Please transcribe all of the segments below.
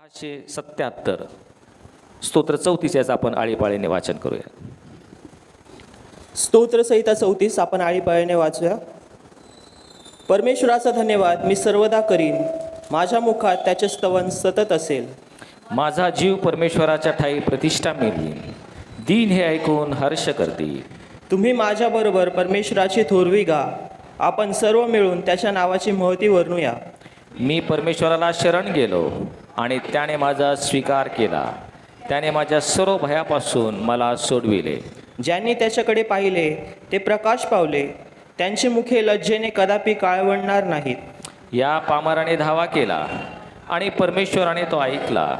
677 स्तोत्र 34 याचं आपण आळीपाळीने वाचन करूया. स्तोत्र संहिता 34 आपण आळीपाळीने वाचूया. परमेश्वराचा धन्यवाद मी सर्वदा करीन, माझ्या मुखात त्याचे स्तवन सतत असेल. माझा जीव परमेश्वराच्या ठाई प्रतिष्ठा मिळली, दीन हे ऐकून हर्ष करतील. तुम्ही माझ्याबरोबर परमेश्वराची थोरवी गा, आपण सर्व मिळून त्याच्या नावाची महती वर्णूया. मी परमेश्वराला शरण गेलो आणि त्याने माझा स्वीकार केला. त्याने माझ्या सर्व भयापासून मला सोडविले. ज्यांनी त्याच्याकडे पाहिले ते प्रकाश पावले, त्यांची मुखे लज्जेने कदापि काळवणणार नाहीत. या पामराने धावा केला आणि परमेश्वराने तो ऐकला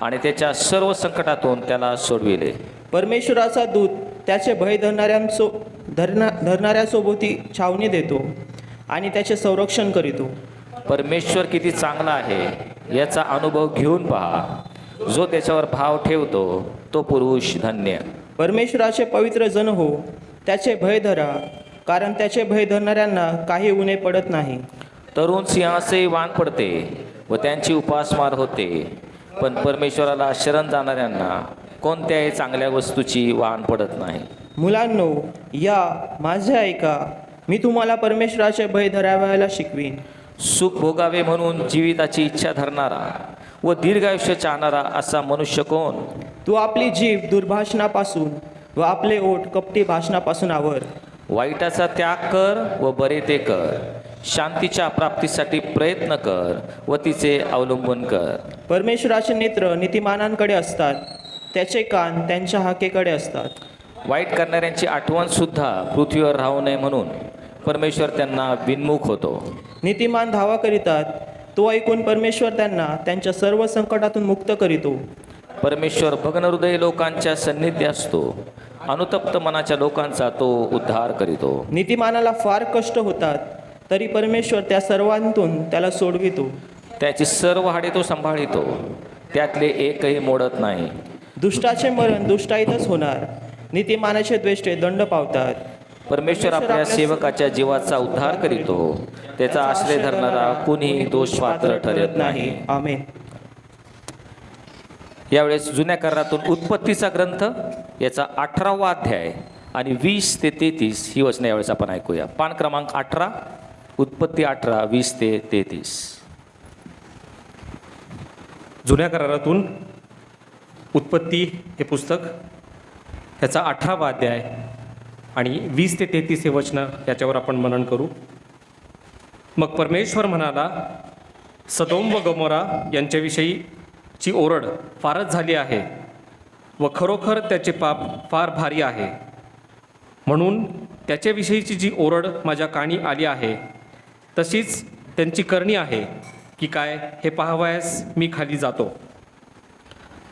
आणि त्याच्या सर्व संकटातून त्याला सोडविले. परमेश्वराचा दूत त्याचे भय धरणाऱ्यासोबती छावणी देतो आणि त्याचे संरक्षण करीतो. परमेश्वर किती चांगला आहे याचा अनुभव घेऊन पहा. जो त्याच्यावर भाव ठेवतो तो पुरुष धन्य. परमेश्वराचे पवित्र जन हो, त्याचे भय धरा, कारण त्याचे भय धरणाऱ्यांना काही उणे पडत नाही. तरुण सिंहासही वान पडते व त्यांची उपासमार होते, पण परमेश्वराला शरण जाणाऱ्यांना कोणत्याही चांगल्या वस्तूची वान पडत नाही. मुलांनो, या माझे ऐका, मी तुम्हाला परमेश्वराचे भय धरावायला शिकवीन. सुख भोगावे म्हणून जीविताची इच्छा धरणारा व दीर्घायुष्य चाहणारा असा मनुष्य कोण? तू आपली जीभ दुर्भाषणापासून व आपले ओठ कपटी भाषणापासून आवर. वाईटाचा त्याग कर व बरे ते कर. शांतीच्या प्राप्तीसाठी प्रयत्न कर व तिचे अवलंबन कर. परमेश्वराचे नेत्र नीतिमानांकडे असतात, त्याचे कान त्यांच्या हाकेकडे असतात. वाईट करणाऱ्यांची आठवण सुद्धा पृथ्वीवर राहू नये म्हणून परमेश्वर त्यांना विन्मुख होतो. नीतिमान धावा करीतात, तो ऐकून परमेश्वर त्यांना त्यांच्या सर्व संकटातून मुक्त करीतो. परमेश्वर भग्नहृदयी लोकांच्या सन्निधी असतो, अनुतप्त मनाच्या लोकांचा तो उद्धार करीतो. नीतिमानाला फार कष्ट होतात, तरी परमेश्वर त्या सर्वांतून त्याला सोडवितो. त्याची सर्व हाडे तो सांभाळितो, त्यातले एकही मोडत नाही. दुष्टाचे मरण दुष्टाईतच होणार, नीतिमानाचे द्वेष्टे दंड पावतात. परमेश्वर आपल्या सेवकाच्या जीवाचा उद्धार करीतो, त्याचा आश्रय धरणारा कुणीही दोषपात्र ठरत नाही. आमेन. यावेळेस जुन्या करारातून उत्पत्तीचा ग्रंथ याचा 18वा अध्याय आणि 20 ते 33 ही वचने यावेळेस आपण ऐकूया. पान क्रमांक 18, उत्पत्ती 18, 20 ते 33. जुन्या करारातून उत्पत्ती हे पुस्तक ह्याचा 18वा अध्याय आणि 20 ते 33 हे वचनं याच्यावर आपण मनन करू. मग परमेश्वर म्हणाला, सदोम व गमोरा यांच्याविषयीची ओरड फारच झाली आहे व खरोखर त्याचे पाप फार भारी आहे. म्हणून त्याच्याविषयीची जी ओरड माझ्या कानी आली आहे, तशीच त्यांची करणी आहे की काय हे पाहावयास मी खाली जातो.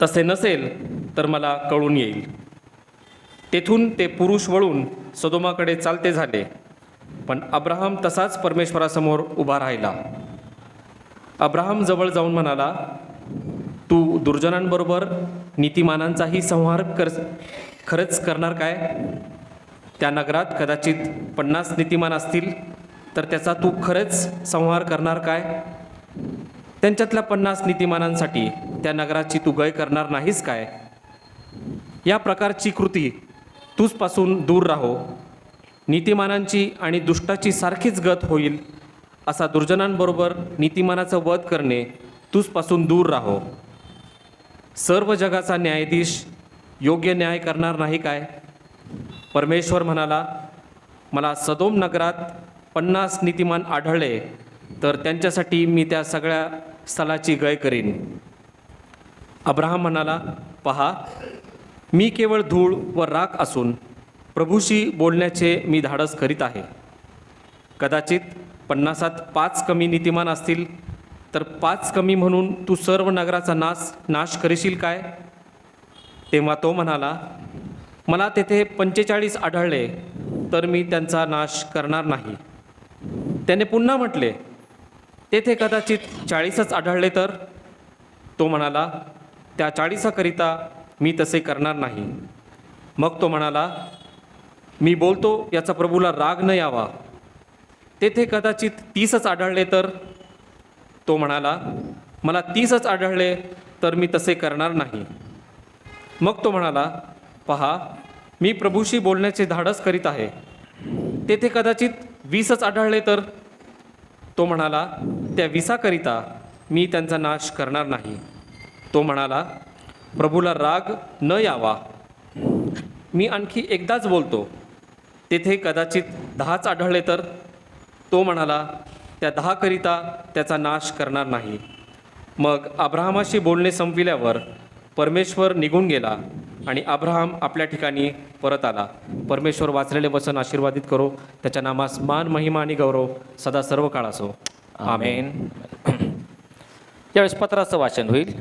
तसे नसेल तर मला कळून येईल. तेथून ते पुरुष वळून सदोमाकडे चालते झाले, पण अब्राहम तसाच परमेश्वरासमोर उभा राहिला. अब्राहम जवळ जाऊन म्हणाला, तू दुर्जनांबरोबर नीतिमानांचाही संहार खरंच करणार काय? त्या नगरात कदाचित 50 नीतिमान असतील, तर त्याचा तू खरंच संहार करणार काय? त्यांच्यातल्या 50 नीतिमानांसाठी त्या नगराची तू गय करणार नाहीस काय? या प्रकारची कृती तुझपासून दूर राहो. नीतिमानांची आणि दुष्टाची सारखीच गत होईल, असा दुर्जनांबरोबर नीतिमानाचा वध करणे तुझपासून दूर राहो. सर्व जगाचा न्यायाधीश योग्य न्याय करणार नाही काय? परमेश्वर म्हणाला, मला सदोम नगरात 50 नीतिमान आढळले, तर त्यांच्यासाठी मी त्या सगळ्या स्थलाची गय करीन. अब्राहम म्हणाला, पहा, मी केवळ धूळ व राख असून प्रभूशी बोलण्याचे मी धाडस करीत आहे. कदाचित 50त 5 कमी नीतिमान असतील, तर 5 कमी म्हणून तू सर्व नगराचा नाश करशील काय? तेव्हा तो म्हणाला, मला तेथे 45 आढळले, तर मी त्यांचा नाश करणार नाही. त्याने पुन्हा म्हटले, तेथे कदाचित 40च आढळले तर? तो म्हणाला, त्या 40करिता मी तसे करणार नाही. मग तो म्हणाला, मी बोलतो याचा प्रभूला राग न यावा. तेथे कदाचित 30च आढळले तर? तो म्हणाला, मला 30च आढळले तर मी तसे करणार नाही. मग तो म्हणाला, पहा, मी प्रभूशी बोलण्याचे धाडस करीत आहे. तेथे कदाचित 20च आढळले तर? तो म्हणाला, त्या 20करिता मी त्यांचा नाश करणार नाही. तो म्हणाला, प्रभूला राग न यावा. मी आणखी एकदाच बोलतो, तेथे कदाचित 10च आढळले तर? तो म्हणाला, त्या 10करिता त्याचा नाश करणार नाही. मग अब्राहमाशी बोलणे संपविल्यावर परमेश्वर निघून गेला आणि अब्राहम आपल्या ठिकाणी परत आला. परमेश्वर वाचलेले वचन आशीर्वादित करो. त्याच्या नामास मान, महिमा आणि गौरव सदा सर्व काळ असो. आमेन. यावेळेस पत्राचं वाचन होईल.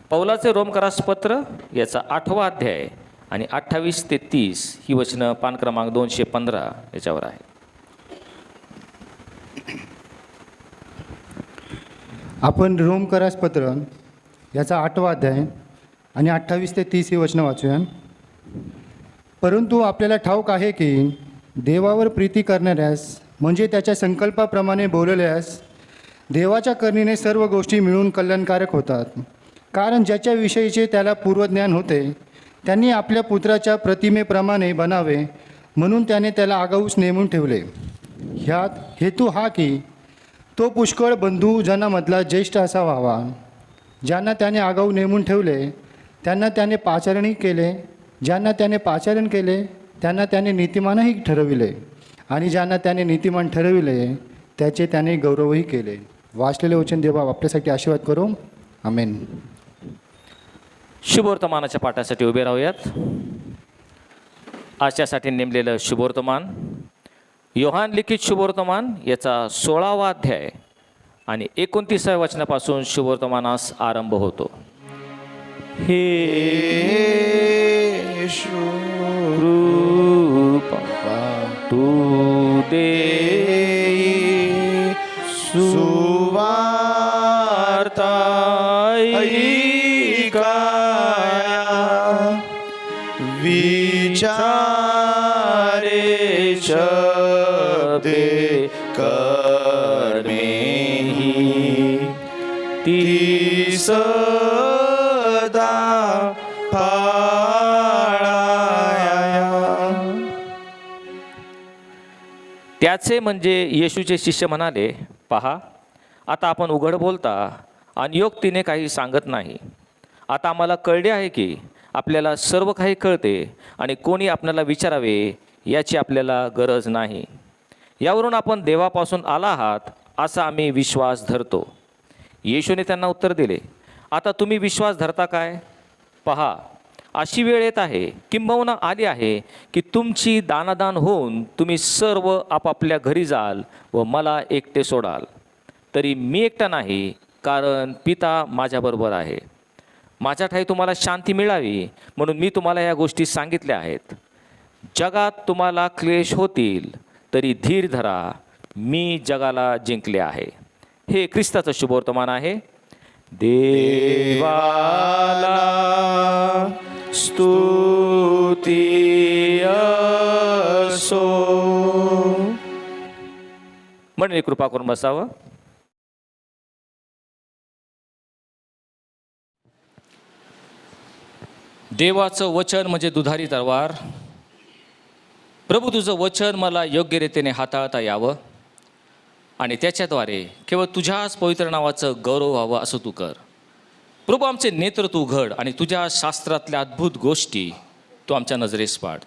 पौलाचे रोमकरास पत्र याचा 8वा अध्याय आणि 28 ते 30 ही वचनं पान क्रमांक 215 याच्यावर आहे. आपण रोमकरास पत्र याचा 8वा अध्याय आणि 28 ते 30 ही वचनं वाचूया. परंतु आपल्याला ठाऊक आहे की देवावर प्रीती करणाऱ्यास म्हणजे त्याच्या संकल्पाप्रमाणे बोलल्यास देवाच्या करणीने सर्व गोष्टी मिळून कल्याणकारक होतात. कारण ज्याच्याविषयीचे त्याला पूर्वज्ञान होते त्यांनी आपल्या पुत्राच्या प्रतिमेप्रमाणे बनावे म्हणून त्याने त्याला आगाऊच नेमून ठेवले. ह्यात हेतू हा की तो पुष्कळ बंधूजनामधला ज्येष्ठ असा व्हावा. ज्यांना त्याने आगाऊ नेमून ठेवले त्यांना त्याने पाचारणही केले. ज्यांना त्याने पाचारण केले त्यांना त्याने नीतिमानही ठरविले. आणि ज्यांना त्याने नीतिमान ठरविले त्याचे त्याने गौरवही केले. वाचलेले वचन देवा आपल्यासाठी आशीर्वाद करो. आमेन. शुभवर्तमानाच्या पाठासाठी उभे राहूयात. आजच्यासाठी नेमलेलं शुभवर्तमान योहान लिखित शुभवर्तमान याचा 16वा अध्याय आणि 29व्या वचनापासून शुभवर्तमानास आरंभ होतो. हे कृपा तू देई सुवार्ता ऐकाया विचारे शब्दे करणे ती सदा त्याचे म्हणजे येशूचे शिष्य म्हणाले, पहा, आता आपण उघड बोलता आणि योक्तीने काही सांगत नाही. आता आम्हाला कळले आहे की आपल्याला सर्व काही कळते आणि कोणी आपल्याला विचारावे याची आपल्याला गरज नाही. यावरून आपण देवापासून आला आहात असा आम्ही विश्वास धरतो. येशूने त्यांना उत्तर दिले, आता तुम्ही विश्वास धरता काय? पहा, अशी वेळ येत आहे, किंबहुना आली आहे की तुमची दानादान होऊन तुम्ही सर्व आपापल्या घरी जाल व मला एकटे सोडाल. तरी मी एकटा नाही, कारण पिता माझ्याबरोबर आहे. माझ्या ठाई तुम्हाला शांती मिळावी म्हणून मी तुम्हाला या गोष्टी सांगितल्या आहेत. जगात तुम्हाला क्लेश होतील, तरी धीर धरा, मी जगाला जिंकले आहे. हे ख्रिस्ताचं शुभवर्तमान आहे. देवाला स्तुती असो. मंडळी कृपा करून बसावं. देवाचं वचन म्हणजे दुधारी तलवार. प्रभू, तुझं वचन मला योग्य रीतीने हाताळता यावं आणि त्याच्याद्वारे केवळ तुझ्याच पवित्र नावाचं गौरव व्हावं असं तू कर. प्रभू, आमचे नेत्र तू उघड आणि तुझ्या शास्त्रातल्या अद्भुत गोष्टी तू आमच्या नजरेस पाड.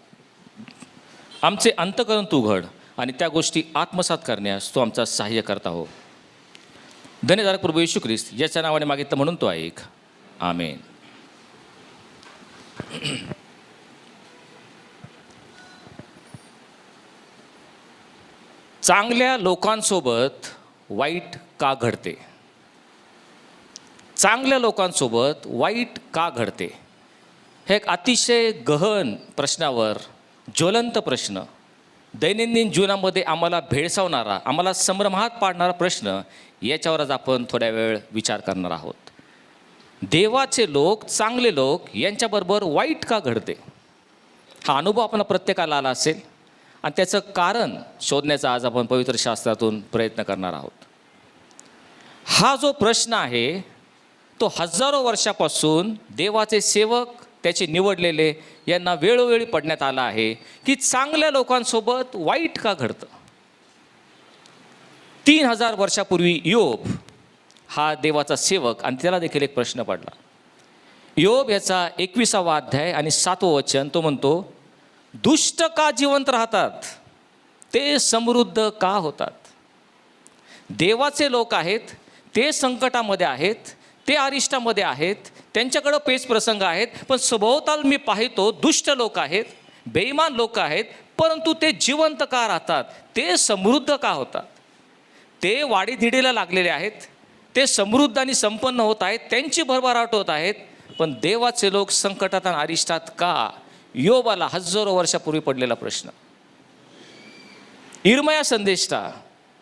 आमचे अंतःकरण तू उघड आणि त्या गोष्टी आत्मसात करण्यास तू आमचा सहाय्य करता हो. धन्यधारक प्रभू येशू ख्रिस्त याच्या नावाने मागितलं म्हणून तो ऐक. आमेन. चांगल्या लोकांसोबत वाईट का घडते? चांगल्या लोकांसोबत वाईट का घडते? हे एक अतिशय गहन प्रश्नावर ज्वलंत प्रश्न, दैनंदिन जीवनामध्ये आम्हाला भेडसावणारा, आम्हाला संभ्रमात पाडणारा प्रश्न, याच्यावर आज आपण थोड्या वेळ विचार करणार आहोत. देवाचे लोक, चांगले लोक यांच्याबरोबर वाईट का घडते? हा अनुभव आपल्याला प्रत्येकाला आला असेल आणि त्याचं कारण शोधण्याचा आज आपण पवित्र शास्त्रातून प्रयत्न करणार आहोत. हा जो प्रश्न आहे तो हजारो वर्षापासून देवाचे सेवक त्याचे निवडलेले यांना वेळोवेळी पडण्यात आला आहे की चांगल्या लोकांसोबत वाईट का घडतं. 3000 वर्षापूर्वी योब हा देवाचा सेवक आणि त्याला देखील एक प्रश्न पडला. योब याचा 21वा अध्याय आणि 7वं वचन तो म्हणतो, दुष्ट का जिवंत राहतात, ते समृद्ध का होतात. देवाचे लोक आहेत, ते संकटामध्ये आहेत, ते अरिष्टामध्ये आहेत, त्यांच्याकडं पेच प्रसंग आहेत, पण सभोवताल मी पाहतो दुष्ट लोक आहेत, बेईमान लोक आहेत, परंतु ते जिवंत का राहतात, ते समृद्ध का होतात. ते वाढीधिडीला लागलेले आहेत, ते समृद्ध आणि संपन्न होत आहेत, त्यांची भरभराट होत आहेत, पण देवाचे लोक संकटात आणि अरिष्टात का. योबाला हजारो वर्षापूर्वी पडलेला प्रश्न. इर्मया संदेष्टा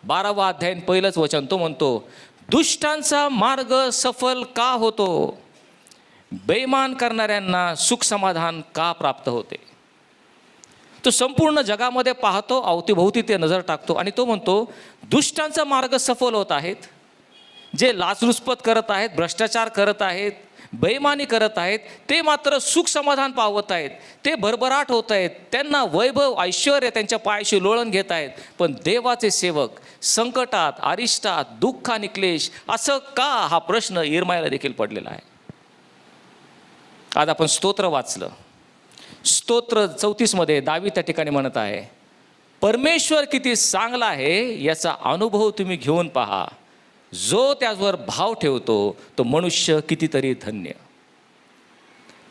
12वा अध्याय 1 वचन तो म्हणतो, दुष्टांचा मार्ग सफल का होतो, बेईमान करणाऱ्यांना सुख समाधान का प्राप्त होते. तो संपूर्ण जगामध्ये पाहतो, अवतीभोवती ते नजर टाकतो आणि तो म्हणतो दुष्टांचा मार्ग सफल होत आहेत, जे लाचलुचपत करत आहेत, भ्रष्टाचार करत आहेत, बेईमानी करत आहेत, ते मात्र सुख समाधान पावत आहेत, ते भरभराट होत आहेत, त्यांना वैभव ऐश्वर्य त्यांच्या पायाशी लोळण घेत आहेत. पण देवाचे सेवक संकटात, अरिष्टात, दुःख आणि क्लेश असं का, हा प्रश्न इर्मयाला देखील पडलेला आहे. आज आपण स्तोत्र वाचलं. स्तोत्र 34 दावीद त्या ठिकाणी म्हणत आहे, परमेश्वर किती चांगला आहे याचा अनुभव तुम्ही घेऊन पहा, जो त्यावर भाव ठेवतो तो मनुष्य कितीतरी धन्य.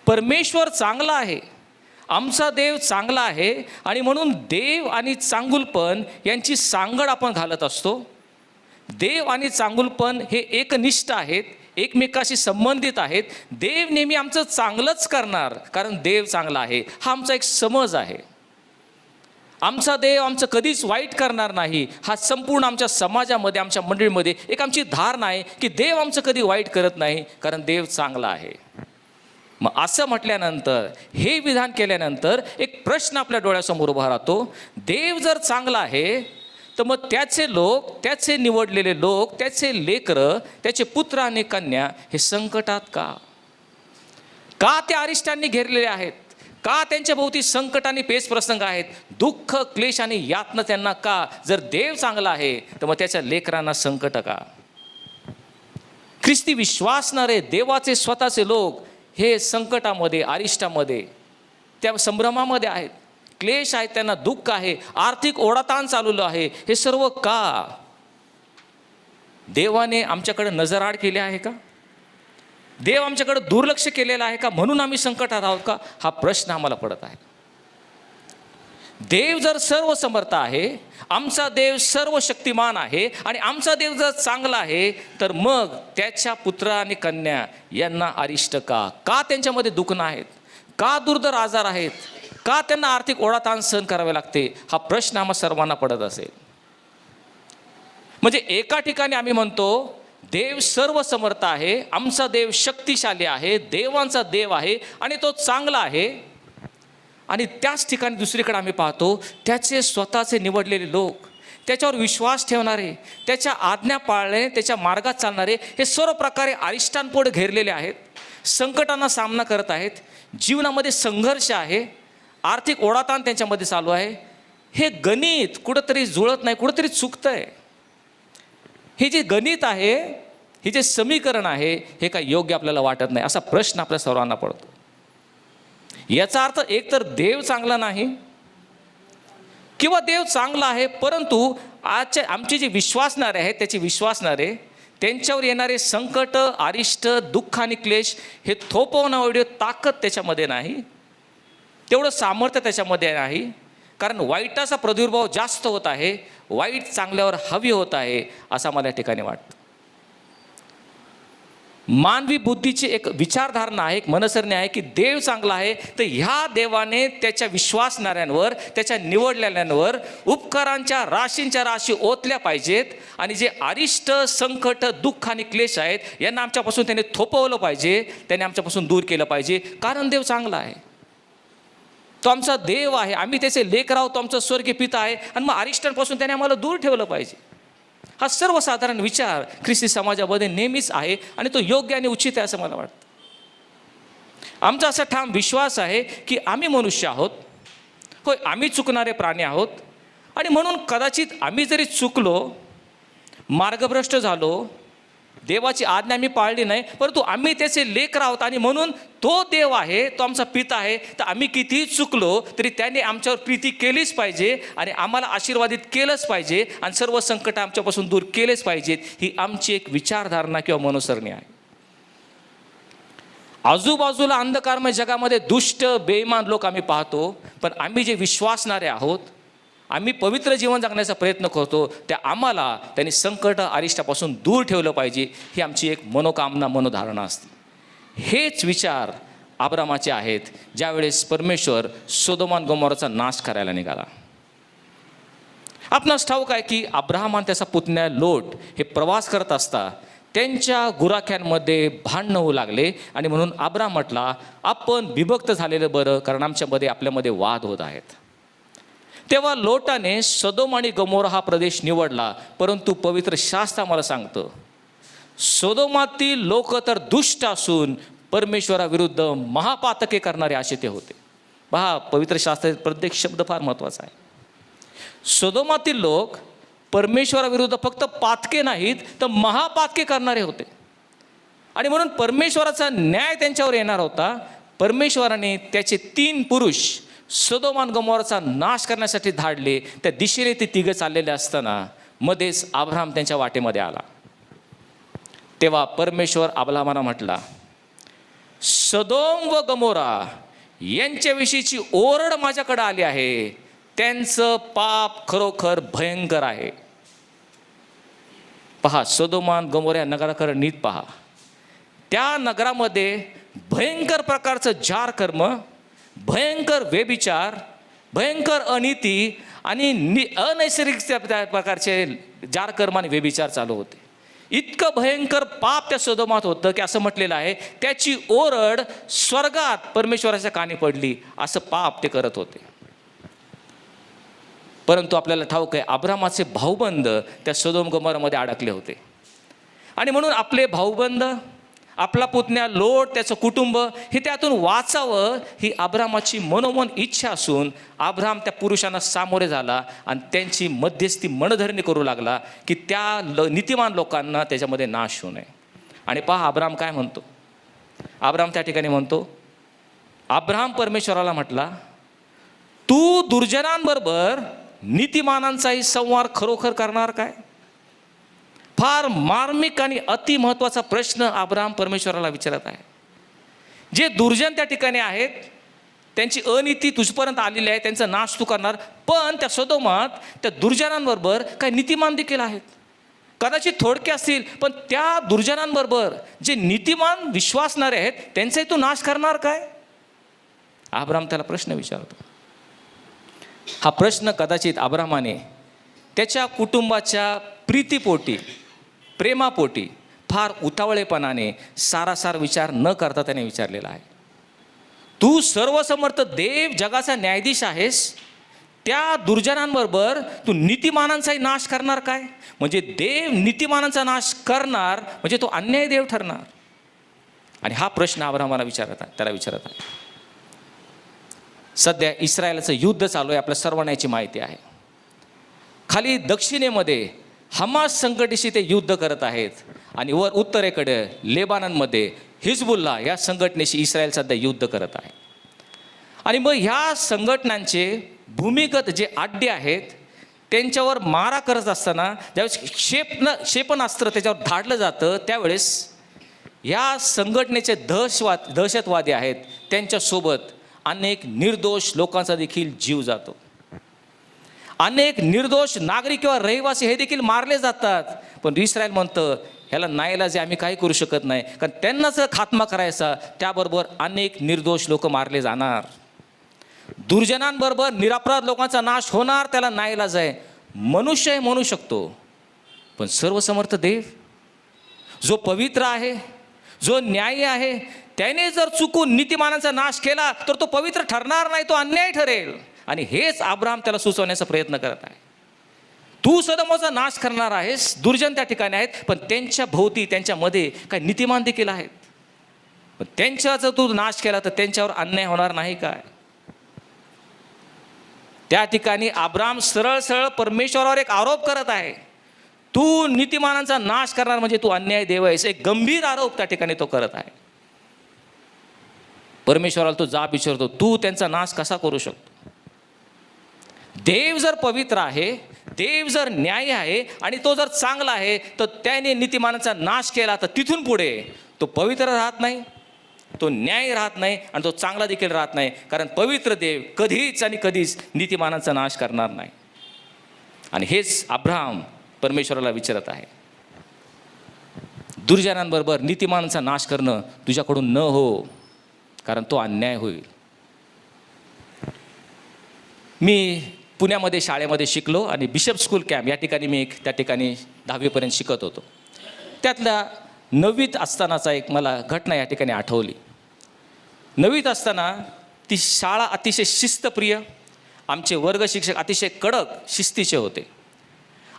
परमेश्वर चांगला आहे, आमचा देव चांगला आहे आणि म्हणून देव आणि चांगुलपण यांची सांगड आपण घालत असतो. देव आणि चांगुलपण हे एकनिष्ठ आहेत, एकमेकाशी संबंधित आहेत. देव नेहमी आमचं चांगलंच करणार कारण देव चांगला आहे, हा आमचा एक समज आहे. आमचा देव आमचं कधीच वाईट करणार नाही, हा संपूर्ण आमच्या समाजामध्ये, आमच्या मंडळीमध्ये एक आमची धारणा आहे की देव आमचं कधी वाईट करत नाही कारण देव चांगला आहे. मग असं म्हटल्यानंतर, हे विधान केल्यानंतर एक प्रश्न आपल्या डोळ्यासमोर उभा राहतो. देव जर चांगला आहे तर मग त्याचे लोक, त्याचे निवडलेले लोक, त्याचे लेकरं, त्याचे पुत्र आणि कन्या हे संकटात का. का ते अरिष्टांनी घेरलेले आहेत, का त्यांच्या भोवती संकट आणि पेच प्रसंग आहेत, दुःख, क्लेश आणि यातना त्यांना का. जर देव चांगला आहे तर मग त्याच्या लेकरांना संकट का. ख्रिस्ती विश्वासणारे देवाचे स्वतःचे लोक हे संकटामध्ये, अरिष्टामध्ये, त्या संभ्रमामध्ये आहेत, क्लेश आहेत, त्यांना दुःख आहे, आर्थिक ओढाताण चालवलं आहे. हे सर्व का. देवाने आमच्याकडे नजरआड केली आहे का, देव आमच्याकडे दुर्लक्ष केलेलं आहे का, म्हणून आम्ही संकटात आहोत का, हा प्रश्न आम्हाला पडत आहे. देव जर सर्व समर्थ आहे, आमचा देव सर्व शक्तिमान आहे आणि आमचा देव जर चांगला आहे तर मग त्याच्या पुत्र आणि कन्या यांना अरिष्ट का. का त्यांच्यामध्ये दुखणं आहेत, का दुर्धर आजार आहेत, का त्यांना आर्थिक ओढाताण सहन करावे लागते, हा प्रश्न आम्हा सर्वांना पडत असेल. म्हणजे एका ठिकाणी आम्ही म्हणतो देव सर्व समर्थ आहे, आमचा देव शक्तिशाली आहे, देवांचा देव आहे आणि तो चांगला आहे. आणि त्याच ठिकाणी दुसरीकडे आम्ही पाहतो त्याचे स्वतःचे निवडलेले लोक, त्याच्यावर विश्वास ठेवणारे, त्याच्या आज्ञा पाळणे, त्याच्या मार्गात चालणारे हे सर्व प्रकारे अरिष्टांपुढे घेरलेले आहेत, संकटांना सामना करत आहेत, जीवनामध्ये संघर्ष आहे, आर्थिक ओढाताण त्यांच्यामध्ये चालू आहे. हे गणित कुठंतरी जुळत नाही, कुठंतरी चुकतं आहे. हे जे गणित आहे, हे जे समीकरण आहे, हे काय योग्य आपल्याला वाटत नाही, असा प्रश्न आपल्या सर्वांना पडतो. याचा अर्थ एकतर देव चांगला नाही किंवा देव चांगला आहे, परंतु आजचे आमचे जे विश्वासणारे आहेत, त्याचे विश्वासणारे, त्यांच्यावर येणारे संकट, अरिष्ट, दुःख आणि क्लेश हे थोपवणं एवढी ताकद त्याच्यामध्ये नाही, तेवढं सामर्थ्य त्याच्यामध्ये नाही. कारण वाईटाचा प्रादुर्भाव जास्त होत आहे, वाईट चांगल्यावर हवी होत आहे असं मला या ठिकाणी वाटतं. मानवी बुद्धीची एक विचारधारणा आहे, एक मनसरणी आहे की देव चांगला आहे तर ह्या देवाने त्याच्या विश्वासणाऱ्यांवर, त्याच्या निवडलेल्यांवर उपकारांच्या राशींच्या राशी ओतल्या पाहिजेत आणि जे अरिष्ट, संकट, दुःख आणि क्लेश आहेत यांना आमच्यापासून त्याने थोपवलं पाहिजे, त्याने आमच्यापासून दूर केलं पाहिजे. कारण देव चांगला आहे, तो आमचा देव आहे, आम्ही त्याचे लेकर आहोत, तो आमचा स्वर्गीय पिता आहे आणि मग अरिष्टांपासून त्याने आम्हाला दूर ठेवलं पाहिजे. हा सर्वसाधारण विचार ख्रिस्ती समाजामध्ये नेहमीच आहे आणि तो योग्य आणि उचित आहे असं मला वाटतं. आमचा असा ठाम विश्वास आहे की आम्ही मनुष्य आहोत, होय आम्ही चुकणारे प्राणी आहोत आणि म्हणून कदाचित आम्ही जरी चुकलो, मार्गभ्रष्ट झालो, देवाची आज्ञा आम्ही पाळली नाही, परंतु आम्ही त्याचे लेकरं आहोत आणि म्हणून तो देव आहे, तो आमचा पिता आहे, तर आम्ही कितीही चुकलो तरी त्याने आमच्यावर प्रीती केलीच पाहिजे आणि आम्हाला आशीर्वादित केलंच पाहिजे आणि सर्व संकट आमच्यापासून दूर केलेच पाहिजेत. ही आमची एक विचारधारणा किंवा मनोसरणी आहे. आजूबाजूला अंधकारमय जगामध्ये दुष्ट बेईमान लोक आम्ही पाहतो, पण आम्ही जे विश्वासणारे आहोत, आम्ही पवित्र जीवन जगण्याचा प्रयत्न करतो, त्या आम्हाला त्यांनी संकट अरिष्टापासून दूर ठेवलं पाहिजे, ही आमची एक मनोकामना मनोधारणा असते. हेच विचार अब्रामाचे आहेत ज्यावेळेस परमेश्वर सोदोम आणि गोमोराचा नाश करायला निघाला. आपणास ठाऊक आहे की अब्राहम आणि त्याचा पुतण्या लोट हे प्रवास करत असता त्यांच्या गुराख्यांमध्ये भांडणं होऊ लागले आणि म्हणून अब्राम म्हटला, आपण विभक्त झालेलं बरं, कारण आपल्यामध्ये वाद होत आहेत. तेव्हा लोटाने सदोम आणि गमोरा हा प्रदेश निवडला, परंतु पवित्र शास्त्र आम्हाला सांगतं सदोमातील लोक तर दुष्ट असून परमेश्वराविरुद्ध महापातके करणारे असे ते होते. पहा, पवित्र शास्त्रातील प्रत्येक शब्द फार महत्त्वाचा आहे. सदोमातील लोक परमेश्वराविरुद्ध फक्त पातके नाहीत तर महापातके करणारे होते आणि म्हणून परमेश्वराचा न्याय त्यांच्यावर येणार होता. परमेश्वराने त्याचे 3 पुरुष सदोम आणि गमोराचा नाश करण्यासाठी धाडले. त्या दिशेने ते तिघं चाललेले असताना मध्येच अब्राम त्यांच्या वाटेमध्ये आला. तेव्हा परमेश्वर अब्रामाला म्हटला, सदोम व गमोरा यांच्याविषयीची ओरड माझ्याकडे आली आहे, त्यांचं पाप खरोखर भयंकर आहे. पहा, सदोम आणि गमोरा या नगराकडे नीट पहा. त्या नगरामध्ये भयंकर प्रकारचं जार कर्म, भयंकर व्यभिचार, भयंकर अनिती आणि अनैसर्गिक प्रकारचे जार कर्म आणि व्यभिचार चालू होते. इतकं भयंकर पाप त्या सदोमात होतं की असं म्हटलेलं आहे, त्याची ओरड स्वर्गात परमेश्वराच्या कानी पडली, असं पाप ते करत होते. परंतु आपल्याला ठाऊक आहे अब्रामाचे भाऊबंद त्या सदोम गमोरामध्ये अडकले होते आणि म्हणून आपले भाऊबंद, आपला पुतण्या लोट, त्याचं कुटुंब हे त्यातून वाचावं ही अब्रामाची मनोमन इच्छा असून अब्राम त्या पुरुषांना सामोरे झाला आणि त्यांची मध्यस्थी मनधरणी करू लागला की त्या नीतिमान लोकांना त्याच्यामध्ये नाश होऊ नये. आणि पहा अब्राम काय म्हणतो. अब्राम त्या ठिकाणी म्हणतो, अब्राम परमेश्वराला म्हटला, तू दुर्जनांबरोबर नीतिमानांचाही संवाद खरोखर करणार काय? फार मार्मिक आणि अति महत्त्वाचा प्रश्न अब्राम परमेश्वराला विचारत आहे. जे दुर्जन त्या ठिकाणी आहेत, त्यांची अनिती तुझपर्यंत आलेली आहे, त्यांचा नाश तू करणार, पण त्या सदोमात त्या दुर्जनांबरोबर काही नीतिमान देखील आहेत. कदाचित थोडके असतील, पण त्या दुर्जनांबरोबर जे नीतिमान विश्वासणारे आहेत त्यांचाही तू नाश करणार काय? अब्राम त्याला प्रश्न विचारतो. हा प्रश्न कदाचित अब्रामाने त्याच्या कुटुंबाच्या प्रीतीपोटी, प्रेमापोटी, फार उतावळेपणाने सारासार विचार न करता त्याने विचारलेला आहे. तू सर्वसमर्थ देव, जगाचा न्यायाधीश आहेस, त्या दुर्जनांबरोबर तू नीतिमानांचाही नाश करणार काय? म्हणजे देव नीतिमानांचा नाश करणार म्हणजे तो अन्याय देव ठरणार. आणि हा प्रश्न अब्रामाला त्याला विचारत आहे. सध्या इस्रायलचं युद्ध चालू आहे, आपल्या सर्वांना याची माहिती आहे. खाली दक्षिणेमध्ये हमास संघटनेशी ते युद्ध करत आहेत आणि वर उत्तरेकडे लेबाननमध्ये हिजबुल्ला या संघटनेशी इस्रायल सध्या युद्ध करत आहे. आणि मग ह्या संघटनांचे भूमिगत जे आड्डे आहेत त्यांच्यावर मारा करत असताना ज्यावेळेस क्षेपणास्त्र त्याच्यावर धाडलं जातं, त्यावेळेस ह्या संघटनेचे दहशतवादी आहेत त्यांच्यासोबत अनेक निर्दोष लोकांचा देखील जीव जातो. अनेक निर्दोष नागरिक किंवा रहिवासी हे देखील मारले जातात. पण इस्रायल म्हणतं ह्याला नाईलाज आम्ही काही करू शकत नाही, कारण त्यांनाच खात्मा करायचा, त्याबरोबर अनेक निर्दोष लोक मारले जाणार. दुर्जनांबरोबर निरपराध लोकांचा नाश होणार, त्याला नाईलाज आहे. मनुष्य हे म्हणू शकतो, पण सर्वसमर्थ देव जो पवित्र आहे, जो न्यायी आहे, त्याने जर चुकून नीतिमानांचा नाश केला तर तो पवित्र ठरणार नाही, तो अन्याय ठरेल. आणि हेच अब्राम त्याला सुचवण्याचा प्रयत्न करत आहे. तू सदोमाचा नाश करणार आहेस. दुर्जन त्या ठिकाणी आहेत, पण त्यांच्या भोवती त्यांच्यामध्ये काही नीतिमान देखील आहेत. पण त्यांचा जर तू नाश केला तर त्यांच्यावर अन्याय होणार नाही काय? त्या ठिकाणी अब्राम सरळ सरळ परमेश्वरावर एक आरोप करत आहे. तू नीतिमानांचा नाश करणार म्हणजे तू अन्याय देव आहेस. एक गंभीर आरोप त्या ठिकाणी तो करत आहे. परमेश्वराला तो जाब विचारतो, तू त्यांचा नाश कसा करू शकतो? देव जर पवित्र आहे, देव जर न्यायी आहे आणि तो जर चांगला आहे, तर त्याने नीतिमानाचा नाश केला तर तिथून पुढे तो पवित्र राहत नाही, तो न्याय राहत नाही आणि तो चांगला देखील राहत नाही. कारण पवित्र देव कधीच आणि कधीच नीतिमानाचा नाश करणार नाही. आणि हेच अब्राहम परमेश्वराला विचारत आहे. दुर्जनांबरोबर नीतिमानाचा नाश करणं तुझ्याकडून न हो, कारण तो अन्याय होईल. मी पुण्यामध्ये शाळेमध्ये शिकलो आणि बिशप स्कूल कॅम्प या ठिकाणी मी त्या ठिकाणी 10वीपर्यंत शिकत होतो. त्यातल्या 9वीत असतानाचा एक मला घटना या ठिकाणी आठवली. 9वीत असताना ती शाळा अतिशय शिस्तप्रिय, आमचे वर्ग शिक्षक अतिशय कडक शिस्तीचे होते.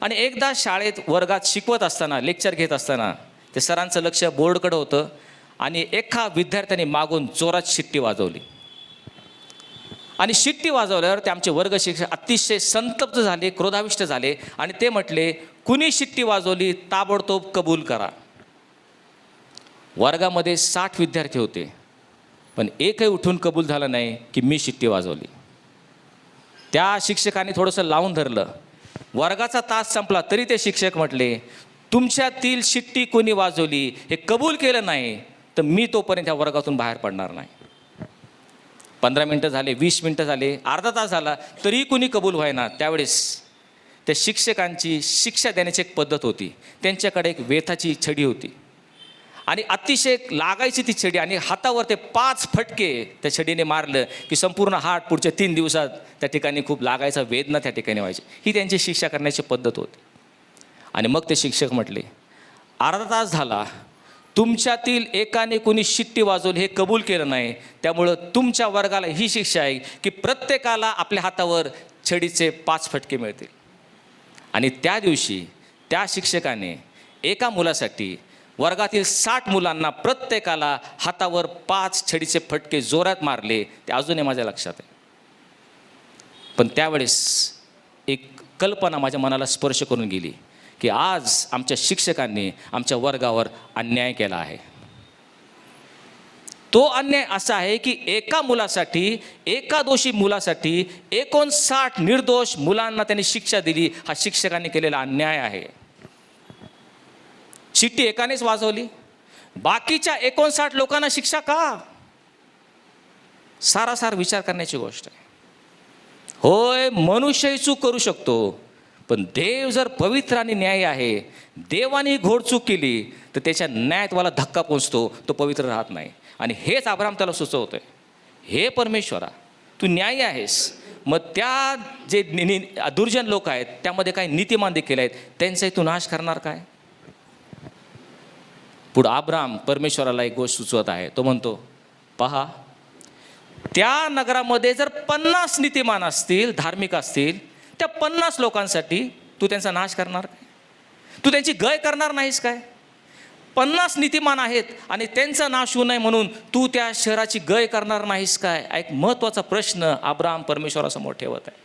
आणि एकदा शाळेत वर्गात शिकवत असताना, लेक्चर घेत असताना ते सरांचं लक्ष बोर्डकडं होतं आणि एका विद्यार्थ्याने मागून जोरात शिट्टी वाजवली. आणि शिट्टी वाजवल्यावर ते आमचे वर्ग शिक्षक अतिशय संतप्त झाले, क्रोधाविष्ट झाले आणि ते म्हटले, कुणी शिट्टी वाजवली ताबडतोब कबूल करा. वर्गामध्ये 60 विद्यार्थी होते, पण एकही उठून कबूल झालं नाही की मी शिट्टी वाजवली. त्या शिक्षकाने थोडंसं लावून धरलं. वर्गाचा तास संपला तरी ते शिक्षक म्हटले, तुमच्यातील शिट्टी कोणी वाजवली हे कबूल केलं नाही तर मी तोपर्यंत त्या वर्गातून बाहेर पडणार नाही. 15 मिनटं झाले, 20 मिनटं झाले, अर्धा तास झाला तरी कोणी कबूल व्हायना. त्यावेळेस त्या शिक्षकांची शिक्षा देण्याची एक पद्धत होती. त्यांच्याकडे एक वेताची छडी होती आणि अतिशय लागायची ती छडी आणि हातावर ते 5 फटके त्या छडीने मारलं की संपूर्ण हात पुढच्या 3 दिवसात त्या ठिकाणी खूप लागायचा, वेदना त्या ठिकाणी व्हायची. ही त्यांची शिक्षा करण्याची पद्धत होती. आणि मग ते शिक्षक म्हटले, अर्धा तास झाला, तुमच्यातील एकाने कोणी शिट्टी वाजवली हे कबूल केलं नाही, त्यामुळं तुमच्या वर्गाला ही शिक्षा आहे की प्रत्येकाला आपल्या हातावर छडीचे 5 फटके मिळतील. आणि त्या दिवशी त्या शिक्षकाने एका मुलासाठी वर्गातील 60 मुलांना प्रत्येकाला हातावर 5 छडीचे फटके जोरात मारले. ते अजूनही माझ्या लक्षात आहे. पण त्यावेळेस एक कल्पना माझ्या मनाला स्पर्श करून गेली की आज आमच्या शिक्षकांनी आमच्या वर्गावर अन्याय केला आहे. तो अन्याय असा आहे की एका मुलासाठी, एका दोषी मुलासाठी 59 निर्दोष मुलांना त्यांनी शिक्षा दिली. हा शिक्षकांनी केलेला अन्याय आहे. शिट्टी एकानेच वाजवली, बाकीच्या 59 लोकांना शिक्षा का? सारासार विचार करण्याची गोष्ट आहे. होय, मनुष्यही चूक करू शकतो, पण देव जर पवित्र आणि न्यायी आहे, देवाने घोडचूक केली तर त्याच्या न्यायात धक्का पोचतो, तो पवित्र राहत नाही. आणि हेच अब्राहम त्याला सुचवतोय, हे परमेश्वरा तू न्यायी आहेस, मग त्या जे दुर्जन लोक आहेत त्यामध्ये काही नीतिमान देखील आहेत, त्यांचाही तू नाश करणार काय? पुढं अब्राहम परमेश्वराला एक गोष्ट सुचवत आहे. तो म्हणतो, पहा, त्या नगरामध्ये जर 50 नीतिमान असतील, धार्मिक असतील, त्या 50 लोकांसाठी तू त्यांचा नाश करणार काय? तू त्यांची गय करणार नाहीस काय? 50 नीतिमान आहेत आणि त्यांचा नाश होऊ नये म्हणून तू त्या शहराची गय करणार नाहीस काय? एक महत्त्वाचा प्रश्न अब्राहम परमेश्वरासमोर ठेवत आहे.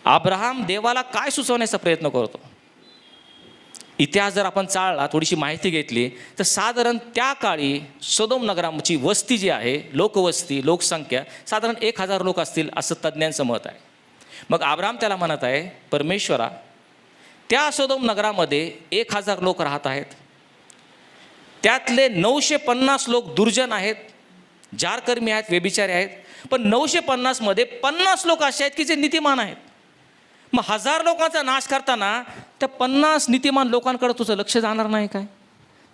अब्राहम देवाला काय सुचवण्याचा प्रयत्न करतो? इतिहास जर आपण चाळला, थोडीशी माहिती घेतली तर साधारण त्या काळी सदोम नगराची वस्ती जी आहे, लोकवस्ती, लोकसंख्या साधारण 1000 लोक असतील असं तज्ज्ञांचं मत आहे. मग अब्राहम त्याला म्हणत आहे, परमेश्वरा, त्या सदोम नगरामध्ये 1000 लोक राहत आहेत, त्यातले 950 लोक दुर्जन आहेत, जारकर्मी आहेत, व्यभिचारी आहेत, पण 950 मध्ये 50 लोक असे आहेत की जे नीतिमान आहेत. मग 1000 लोकांचा नाश करताना त्या 50 नीतिमान लोकांकडे तुझं लक्ष जाणार नाही काय?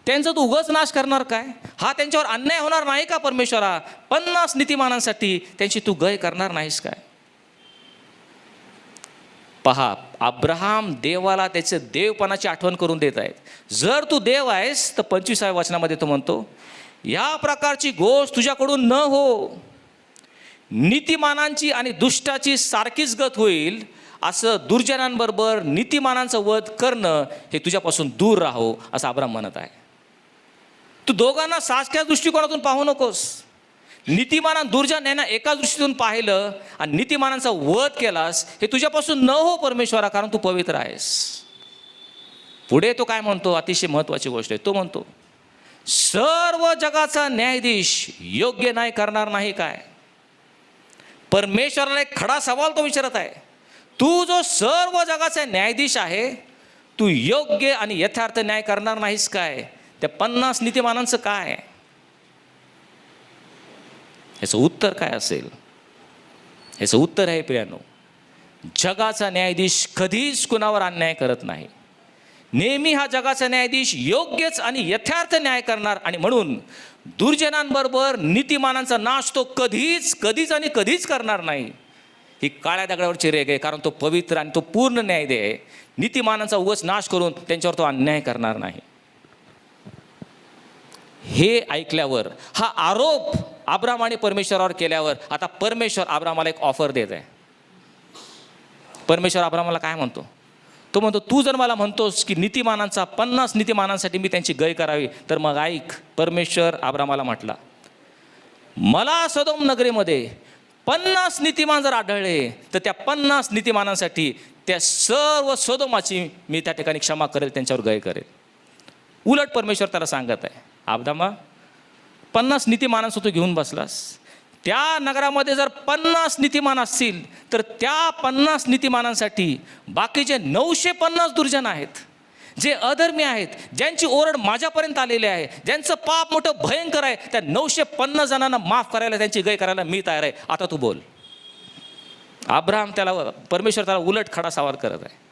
त्यांचा तू उगाच नाश करणार काय? हा त्यांच्यावर अन्याय होणार नाही का परमेश्वरा? 50 नीतिमानांसाठी त्यांची तू गय करणार नाहीस काय? पहा, अब्राहम देवाला त्याचं देवपणाची आठवण करून देत आहेत. जर तू देव आहेस तर 25व्या वचनामध्ये तो म्हणतो, या प्रकारची गोष्ट तुझ्याकडून न हो, नीतिमानांची आणि दुष्टाची सारखीच गत होईल, असं दुर्जनांबरोबर नीतिमानांचं वध करणं हे तुझ्यापासून दूर राहो असं अब्राम म्हणत आहे. तू दोघांना सारख्याच दृष्टिकोनातून पाहू नकोस. नीतिमाना दुर्जन यांना एकाच दृष्टीतून पाहिलं आणि नीतिमानांचा वध केलास हे तुझ्यापासून न हो परमेश्वरा, कारण तू पवित्र आहेस. पुढे तो काय म्हणतो, अतिशय महत्त्वाची गोष्ट आहे. तो म्हणतो सर्व जगाचा न्यायाधीश योग्य न्याय करणार नाही काय? परमेश्वराला एक खडा सवाल तो विचारत आहे. तू जो सर्व जगाचा न्यायाधीश आहे, तू योग्य आणि यथार्थ न्याय करणार नाहीस काय? त्या 50 नीतिमानांचं काय? याचं उत्तर काय असेल? याचं उत्तर आहे प्रियानो, जगाचा न्यायाधीश कधीच कुणावर अन्याय करत नाही. नेहमी हा जगाचा न्यायाधीश योग्यच आणि यथार्थ न्याय करणार, आणि म्हणून दुर्जनांबरोबर नीतिमानांचा नाश तो कधीच आणि कधीच करणार नाही. ही काळ्या दगडावरची रेघ आहे, कारण तो पवित्र आणि तो पूर्ण न्यायदेय आहे. नीतिमानांचा उगाच नाश करून त्यांच्यावर तो अन्याय करणार नाही. हे ऐकल्यावर, हा आरोप अब्रामाने परमेश्वरावर केल्यावर, आता परमेश्वर अब्रामाला एक ऑफर देत आहे. परमेश्वर अब्रामाला काय म्हणतो? तो म्हणतो, तू जर मला म्हणतोस की नीतिमानांचा 50 नीतिमानांसाठी मी त्यांची गय करावी, तर मग ऐक. परमेश्वर अब्रामाला म्हटला, मला सदोम नगरीमध्ये 50 नीतिमान जर आढळले तर त्या 50 नीतिमानांसाठी त्या सर्व सदोमाची मी त्या ठिकाणी क्षमा करेल, त्यांच्यावर गय करेल. उलट परमेश्वर त्याला सांगत आहे, अब्रामा 50 नीतिमानांचं तू घेऊन बसलास, त्या नगरामध्ये जर 50 नीतिमान असतील तर त्या 50 नीतिमानांसाठी बाकीचे 950 दुर्जन आहेत, जे अधर्मी आहेत, ज्यांची ओरड माझ्यापर्यंत आलेली आहे, ज्यांचं पाप मोठं भयंकर आहे, त्या 950 जणांना माफ करायला, त्यांची गय करायला मी तयार आहे. आता तू बोल. अब्राहम परमेश्वर त्याला उलट खडा सवाल करत आहे.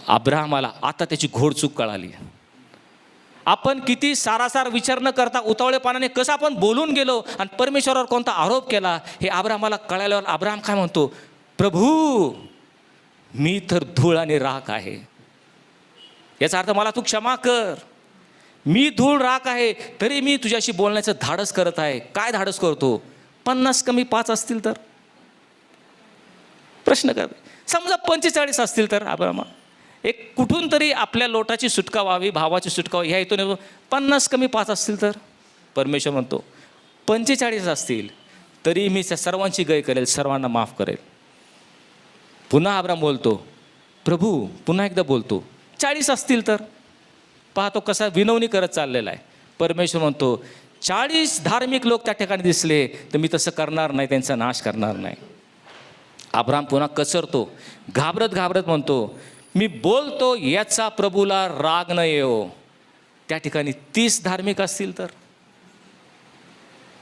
अब्राहमाला आता त्याची घोडचूक कळाली. आपण किती सारासार विचार न करता उतावळेपणाने कसं आपण बोलून गेलो आणि परमेश्वरावर कोणता आरोप केला हे अब्राहमाला कळाल्यावर अब्राहम काय म्हणतो, प्रभू मी तर धूळ आणि राख आहे. याचा अर्थ मला तू क्षमा कर. मी धूळ राख आहे, तरी मी तुझ्याशी बोलण्याचं धाडस करत आहे. काय धाडस करतो? 50 कमी 5 असतील तर? प्रश्न कर. समजा 45 असतील तर? अब्राहमा एक कुठून तरी आपल्या लोटाची सुटका व्हावी, भावाची सुटका व्हावी ह्या हेतूने 50 कमी 5 असतील तर? परमेश्वर म्हणतो 45 असतील तरी मी त्या सर्वांची गय करेल, सर्वांना माफ करेल. पुन्हा अब्राहम बोलतो, प्रभू पुन्हा एकदा बोलतो 40 असतील तर? पाहतो कसा विनवणी करत चाललेला आहे. परमेश्वर म्हणतो 40 धार्मिक लोक त्या ठिकाणी दिसले तर मी तसं करणार नाही, त्यांचा नाश करणार नाही. अब्राहम पुन्हा कचरतो, घाबरत म्हणतो, मी बोलतो याचा प्रभूला राग न येवो. त्या ठिकाणी 30 धार्मिक असतील तर?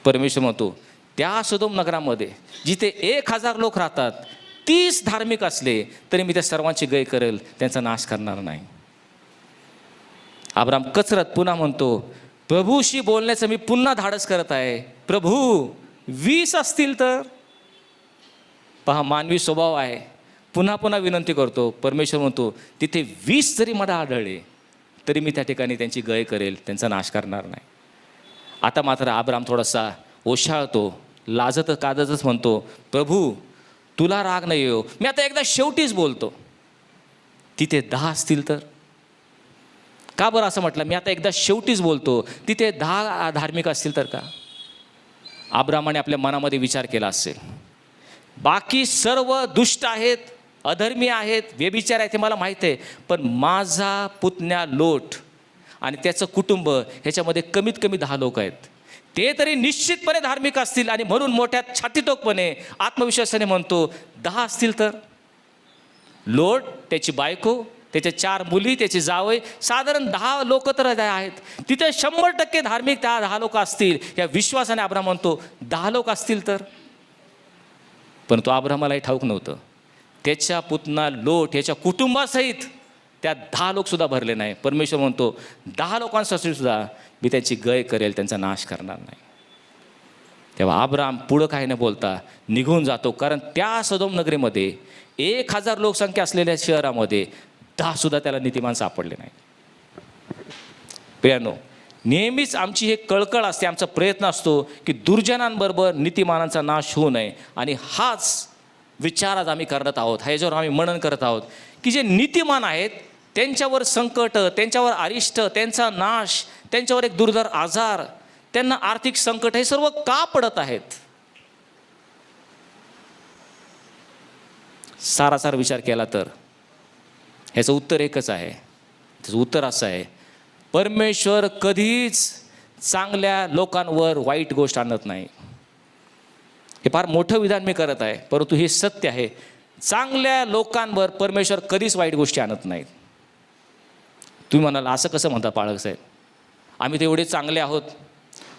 परमेश्वर म्हणतो त्या सदोम नगरामध्ये जिथे 1000 लोक राहतात, 30 धार्मिक असले तरी मी त्या सर्वांची गय करेल, त्यांचा नाश करणार नाही. अब्राहम कचरत पुन्हा म्हणतो, प्रभूशी बोलण्याचं मी पुन्हा धाडस करत आहे. प्रभू 20 असतील तर? पहा मानवी स्वभाव आहे, पुन्हा विनंती करतो. परमेश्वर म्हणतो तिथे 20 जरी मला आढळले तरी मी त्या ठिकाणी त्यांची गय करेल, त्यांचा नाश करणार नाही. आता मात्र अब्राहम थोडासा ओशाळतो, लाजत काजतच म्हणतो, प्रभू तुला राग नाही येऊ, मी आता एकदा शेवटीच बोलतो. तिथे 10 असतील तर? का बरं असं म्हटलं? मी आता एकदा शेवटीच बोलतो, तिथे 10 धार्मिक असतील तर? का अब्राहमाने आपल्या मनामध्ये विचार केला असेल, बाकी सर्व दुष्ट आहेत, अधर्मी आहेत, व्यभिचार आहेत, हे मला माहीत आहे, पण माझा पुतण्या लोट आणि त्याचं कुटुंब ह्याच्यामध्ये कमीत कमी 10 लोक आहेत, ते तरी निश्चितपणे धार्मिक असतील. आणि म्हणून मोठ्या छातीटोकपणे आत्मविश्वासाने म्हणतो 10 असतील तर? लोट, त्याची बायको, त्याच्या 4 मुली, त्याची जावई, साधारण 10 लोक तर आहेत. तिथे 100% धार्मिक त्या 10 लोक असतील या विश्वासाने अब्राहम म्हणतो 10 लोक असतील तर? परंतु अब्राहमालाही ठाऊक नव्हतं, त्याच्या पुतना लोट याच्या कुटुंबासहित त्या 10 लोकसुद्धा भरले नाही. परमेश्वर म्हणतो 10 लोकांसाठी सुद्धा मी त्याची गय करेल, त्यांचा नाश करणार नाही. तेव्हा अब्राहम पुढं काही न बोलता निघून जातो, कारण त्या सदोम नगरीमध्ये 1000 लोकसंख्या असलेल्या शहरामध्ये 10 सुद्धा त्याला नीतिमान सापडले नाही. प्रियानो, नेहमीच आमची हे कळकळ असते, आमचा प्रयत्न असतो की दुर्जनांबरोबर नीतिमानांचा नाश होऊ नये, आणि हाच विचार आज आम्ही करत आहोत, ह्याच्यावर आम्ही मनन करत आहोत की जे नीतिमान आहेत त्यांच्यावर संकट, त्यांच्यावर अरिष्ट, त्यांचा नाश, त्यांच्यावर एक दुर्धर आजार, त्यांना आर्थिक संकट, हे सर्व का पडत आहेत? सारासार विचार केला तर ह्याचं उत्तर एकच आहे. त्याचं उत्तर असं आहे, परमेश्वर कधीच चांगल्या लोकांवर वाईट गोष्ट आणत नाही. हे फार मोठं विधान मी करत आहे, परंतु हे सत्य आहे. चांगल्या लोकांवर परमेश्वर कधीच वाईट गोष्टी आणत नाहीत. तुम्ही म्हणाल असं कसं म्हणता पाळक साहेब, आम्ही तर एवढे चांगले आहोत,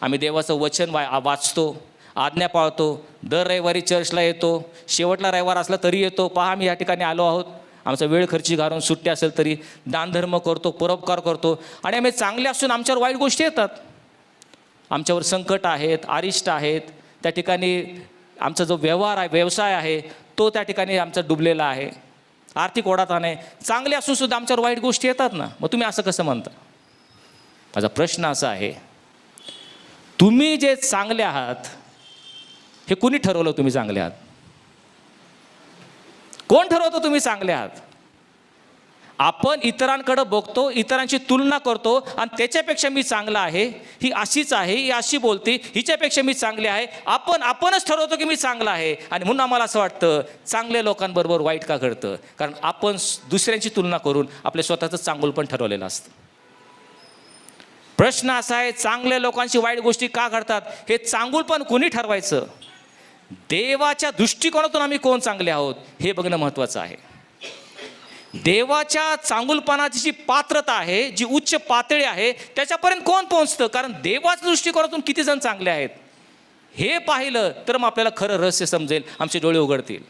आम्ही देवाचं वचन वाचतो, आज्ञा पाळतो, दर रविवारी चर्चला येतो, शेवटला रविवार असला तरी येतो, पहा आम्ही या ठिकाणी आलो आहोत, आमचा वेळ खर्ची घालून सुट्टी असेल तरी दानधर्म करतो, परोपकार करतो, आणि आम्ही चांगले असून आमच्यावर वाईट गोष्टी येतात. आमच्यावर संकट आहेत, अरिष्ट आहेत, त्या ठिकाणी आमचा जो व्यवहार आहे, व्यवसाय आहे, तो त्या ठिकाणी आमचा डुबलेला आहे, आर्थिक ओढाताण आहे. चांगले असून सुद्धा आमच्यावर वाईट गोष्टी येतात ना, मग तुम्ही असं कसं म्हणता? माझा प्रश्न असा आहे, तुम्ही जे चांगले आहात हे कुणी ठरवलं तुम्ही चांगले आहात? कोण ठरवतं तुम्ही चांगले आहात? आपण इतरांकडे बघतो, इतरांची तुलना करतो, आणि त्याच्यापेक्षा मी चांगला आहे, ही अशीच आहे, ही अशी बोलते, हिच्यापेक्षा मी चांगले आहे, आपणच ठरवतो की मी चांगला आहे. आणि म्हणून आम्हाला असं वाटतं चांगल्या लोकांबरोबर वाईट का घडतं? कारण आपण दुसऱ्यांची तुलना करून आपल्या स्वतःचं चांगुलपण ठरवलेलं असतं. प्रश्न असा आहे, चांगल्या लोकांची वाईट गोष्टी का घडतात? हे चांगुलपण कोणी ठरवायचं? देवाच्या दृष्टिकोनातून आम्ही कोण चांगले आहोत हे बघणं महत्त्वाचं आहे. देवाच्या चांगुलपणाची जी पात्रता आहे, जी उच्च पातळी आहे, त्याच्यापर्यंत कोण पोहोचतं? कारण देवाच्या दृष्टिकोनातून किती जण चांगले आहेत हे पाहिलं तर मग आपल्याला खरं रहस्य समजेल, आमचे डोळे उघडतील.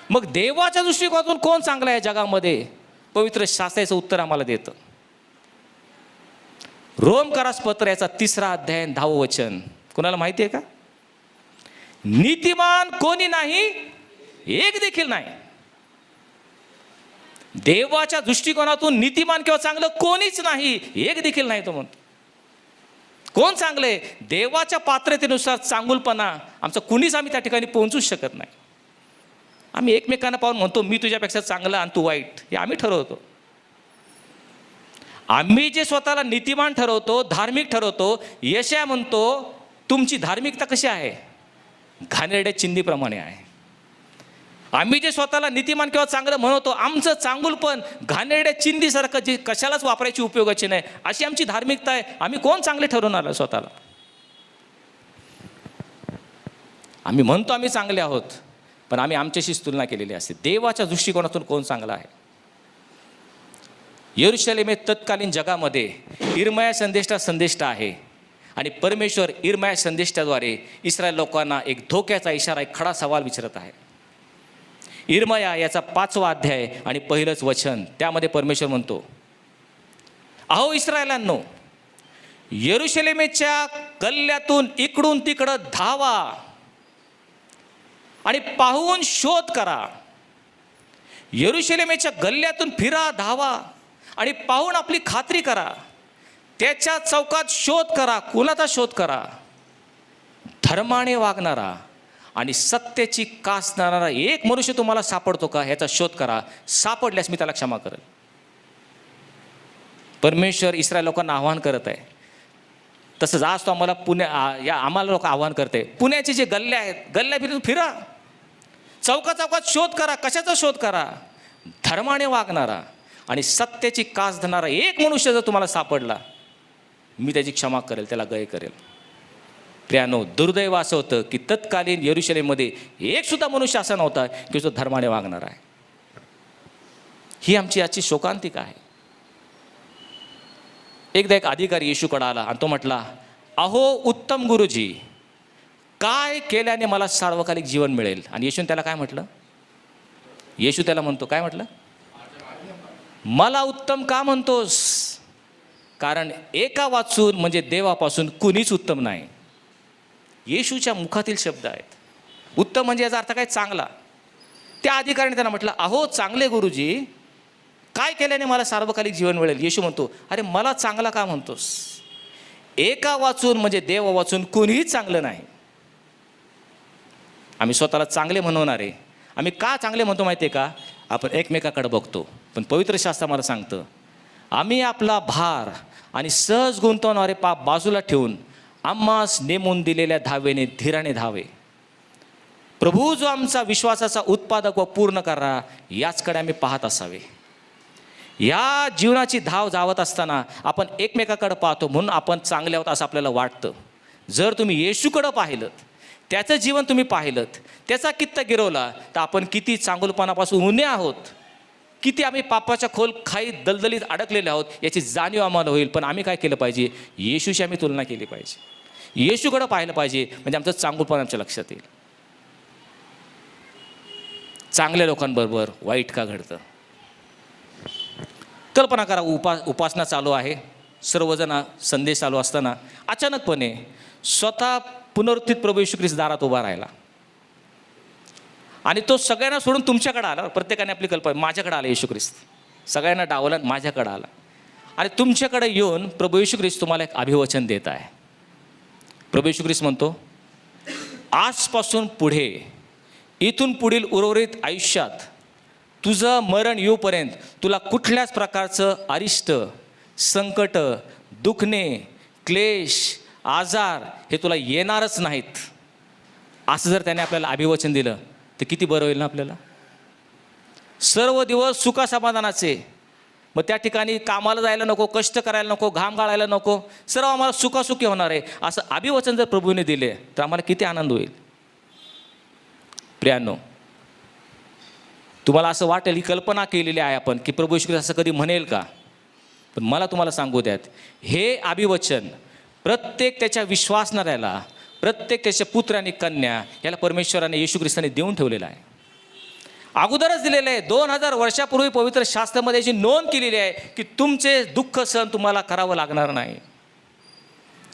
मग देवाच्या दृष्टिकोनातून कोण चांगलं आहे जगामध्ये? पवित्र शास्त्राचं उत्तर आम्हाला देतं. रोमकरास पत्र याचा 3 अध्याय 10 वचन कोणाला माहिती आहे का? नीतिमान कोणी नाही, एक देखील नाही. देवाच्या दृष्टिकोनातून नीतिमान किंवा चांगलं कोणीच नाही, एक देखील नाही. तो म्हणतो कोण चांगले? देवाच्या पात्रतेनुसार चांगुलपणा आमचा कुणीच आम्ही त्या ठिकाणी पोहोचूच शकत नाही. आम्ही एकमेकांना पाहून म्हणतो मी तुझ्यापेक्षा चांगला आणि तू वाईट, हे आम्ही ठरवतो. आम्ही जे स्वतःला नीतिमान ठरवतो, धार्मिक ठरवतो, यशाया म्हणतो तुमची धार्मिकता कशी आहे? घाणेरड्या चिंधीप्रमाणे आहे. आम्ही जे स्वतःला नीतिमान किंवा चांगलं म्हणतो, आमचं चांगुलपण घाणेरड्या चिंधीसारखं, जे कशालाच वापरायची उपयोगाची नाही, अशी आमची धार्मिकता आहे. आम्ही कोण चांगले ठरवणार स्वतःला? आम्ही म्हणतो आम्ही चांगले आहोत, पण आम्ही आमच्याशीच तुलना केलेली असते. देवाच्या दृष्टिकोनातून कोण चांगला आहे? यरूशलेम तत्कालीन जगामध्ये इर्मया संदेष्टा आहे, आणि परमेश्वर इर्मया संदेष्टाद्वारे इस्रायल लोकांना एक धोक्याचा इशारा, एक खडा सवाल विचारत आहे. इर्मया याचा 5वा अध्याय आणि पहिलंच वचन, त्यामध्ये परमेश्वर म्हणतो, अहो इस्रायलांनो, यरूशलेमेच्या गल्ल्यातून इकडून तिकडं धावा आणि पाहून शोध करा. यरूशलेमेच्या गल्ल्यातून फिरा, धावा आणि पाहून आपली खात्री करा. त्याच्या चौकात शोध करा. कुणाचा शोध करा? धर्माने वागणारा आणि सत्याची कास धरणारा एक मनुष्य तुम्हाला सापडतो का? ह्याचा शोध करा. सापडल्यास मी त्याला क्षमा करेल. परमेश्वर इस्रायल लोकांना आव्हान करत आहे. तसंच आज तो आम्हाला आम्हाला लोक आव्हान करते. पुण्याचे जे गल्ले आहेत, गल्ल्या फिरा, चौकात शोध करा. कशाचा शोध करा? धर्माने वागणारा आणि सत्याची कास धरणारा एक मनुष्य जर तुम्हाला सापडला, मी त्याची क्षमा करेल, त्याला गय करेल. प्रियानो, दुर्दैव असं होतं की तत्कालीन यरूशलेममध्ये एक सुद्धा मनुष्य असा नव्हता की जो धर्माने वागणार आहे. ही आमची आजची शोकांतिका आहे. एकदा एक अधिकारी येशूकडे आला आणि तो म्हटला, अहो उत्तम गुरुजी, काय केल्याने मला सार्वकालिक जीवन मिळेल? आणि येशूने त्याला काय म्हटलं? येशू त्याला म्हणतो, काय म्हटलं? मला उत्तम का म्हणतोस? कारण एका वाचून म्हणजे देवापासून कुणीच उत्तम नाही. येशूच्या मुखातील शब्द आहेत. उत्तम म्हणजे याचा अर्थ काय? चांगला. त्या अधिकाऱ्याने त्यांना म्हटलं, अहो चांगले गुरुजी, काय केल्याने मला सार्वकालिक जीवन मिळेल? येशू म्हणतो, अरे मला चांगला का म्हणतोस? एका वाचून म्हणजे देवा वाचून कुणीही चांगलं नाही. आम्ही स्वतःला चांगले म्हणवणारे. आम्ही का चांगले म्हणतो माहिती आहे का? आपण एकमेकाकडे बघतो. पण पवित्र शास्त्र मला सांगतं, आम्ही आपला भार आणि सहज गुंतवणारे पाप बाजूला ठेवून आम्हास नेमून दिलेल्या धावेने धीराने धावे. प्रभू जो आमचा विश्वासाचा उत्पादक व पूर्ण करणारा, याचकडे आम्ही पाहत असावे. या जीवनाची धाव धावत असताना आपण एकमेकाकडे पाहतो म्हणून आपण चांगले आहोत असं आपल्याला वाटतं. जर तुम्ही येशूकडं पाहिलं, त्याचं जीवन तुम्ही पाहिलं, त्याचा कित्ता गिरवला, तर आपण किती चांगुलपणापासून उणे आहोत, किती आम्ही पापाच्या खोल खाई दलदलीत अडकलेले आहोत याची जाणीव आम्हाला होईल. पण आम्ही काय केलं पाहिजे? येशूशी आम्ही तुलना केली पाहिजे. येशूकडं पाहिलं पाहिजे, म्हणजे आमचं चांगुलपण आमच्या लक्षात येईल. चांगल्या लोकांबरोबर वाईट का घडतं? कल्पना करा, उपासना चालू आहे, सर्वजण संदेश चालू असताना अचानकपणे स्वतः पुनरुत्थित प्रभू येशू ख्रिस्त दारात उभा राहिला आणि तो सगळ्यांना सोडून तुमच्याकडे आला. प्रत्येकाने आपली कल्पना, माझ्याकडे आला येशू ख्रिस्त, सगळ्यांना डावला माझ्याकडे आला आणि तुमच्याकडे येऊन प्रभू येशू ख्रिस्त तुम्हाला एक अभिवचन देत आहे. प्रभू येशू ख्रिस्त म्हणतो, आजपासून पुढे, इथून पुढील उर्वरित आयुष्यात तुझं मरण येऊपर्यंत तुला कुठल्याच प्रकारचं अरिष्ट, संकट, दुखणे, क्लेश, आजार हे तुला येणारच नाहीत. असं जर त्याने आपल्याला अभिवचन दिलं तर किती बरं होईल ना आपल्याला. सर्व दिवस सुखासमाधानाचे. मग त्या ठिकाणी कामाला जायला नको, कष्ट करायला नको, घाम गाळायला नको, सर्व आम्हाला सुखासुखी होणार आहे असं अभिवचन जर प्रभूने दिले तर आम्हाला किती आनंद होईल. प्रियांनो, तुम्हाला असं वाटेल, ही कल्पना केलेली आहे आपण की प्रभू येशू ख्रिस्त असं कधी म्हणेल का? पण मला तुम्हाला सांगू द्यात, हे अभिवचन प्रत्येक त्याच्या विश्वासणाऱ्याला, प्रत्येक त्याच्या पुत्र आणि कन्या याला परमेश्वराने येशू ख्रिस्ताने देऊन ठेवलेलं आहे. अगोदरच दिलेलं आहे. 2000 वर्षापूर्वी पवित्र शास्त्रामध्ये याची नोंद केलेली आहे की तुमचे दुःख सहन तुम्हाला करावं लागणार नाही.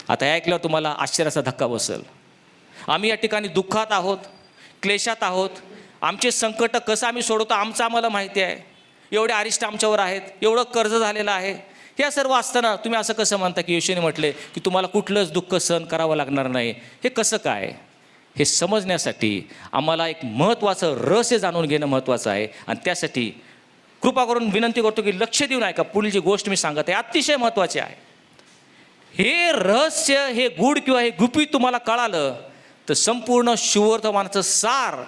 आता हे ऐकल्यावर तुम्हाला आश्चर्याचा धक्का बसेल. आम्ही या ठिकाणी दुःखात आहोत, क्लेशात आहोत, आमचे संकट कसं आम्ही सोडवतो आमचं आम्हाला माहिती आहे, एवढे अरिष्ट आमच्यावर आहेत, एवढं कर्ज झालेलं आहे. हे सर्व असताना तुम्ही असं कसं म्हणता की येशूने म्हटले की तुम्हाला कुठलंच दुःख सहन करावं लागणार नाही? हे कसं काय? हे समजण्यासाठी आम्हाला एक महत्त्वाचं रहस्य जाणून घेणं महत्त्वाचं आहे. आणि त्यासाठी कृपा करून विनंती करतो की लक्ष देऊन ऐका. पुढील जी गोष्ट मी सांगत आहे अतिशय महत्त्वाची आहे. हे रहस्य, हे गूढ किंवा हे गुपित तुम्हाला कळालं तर संपूर्ण शिववर्तमानाचं सार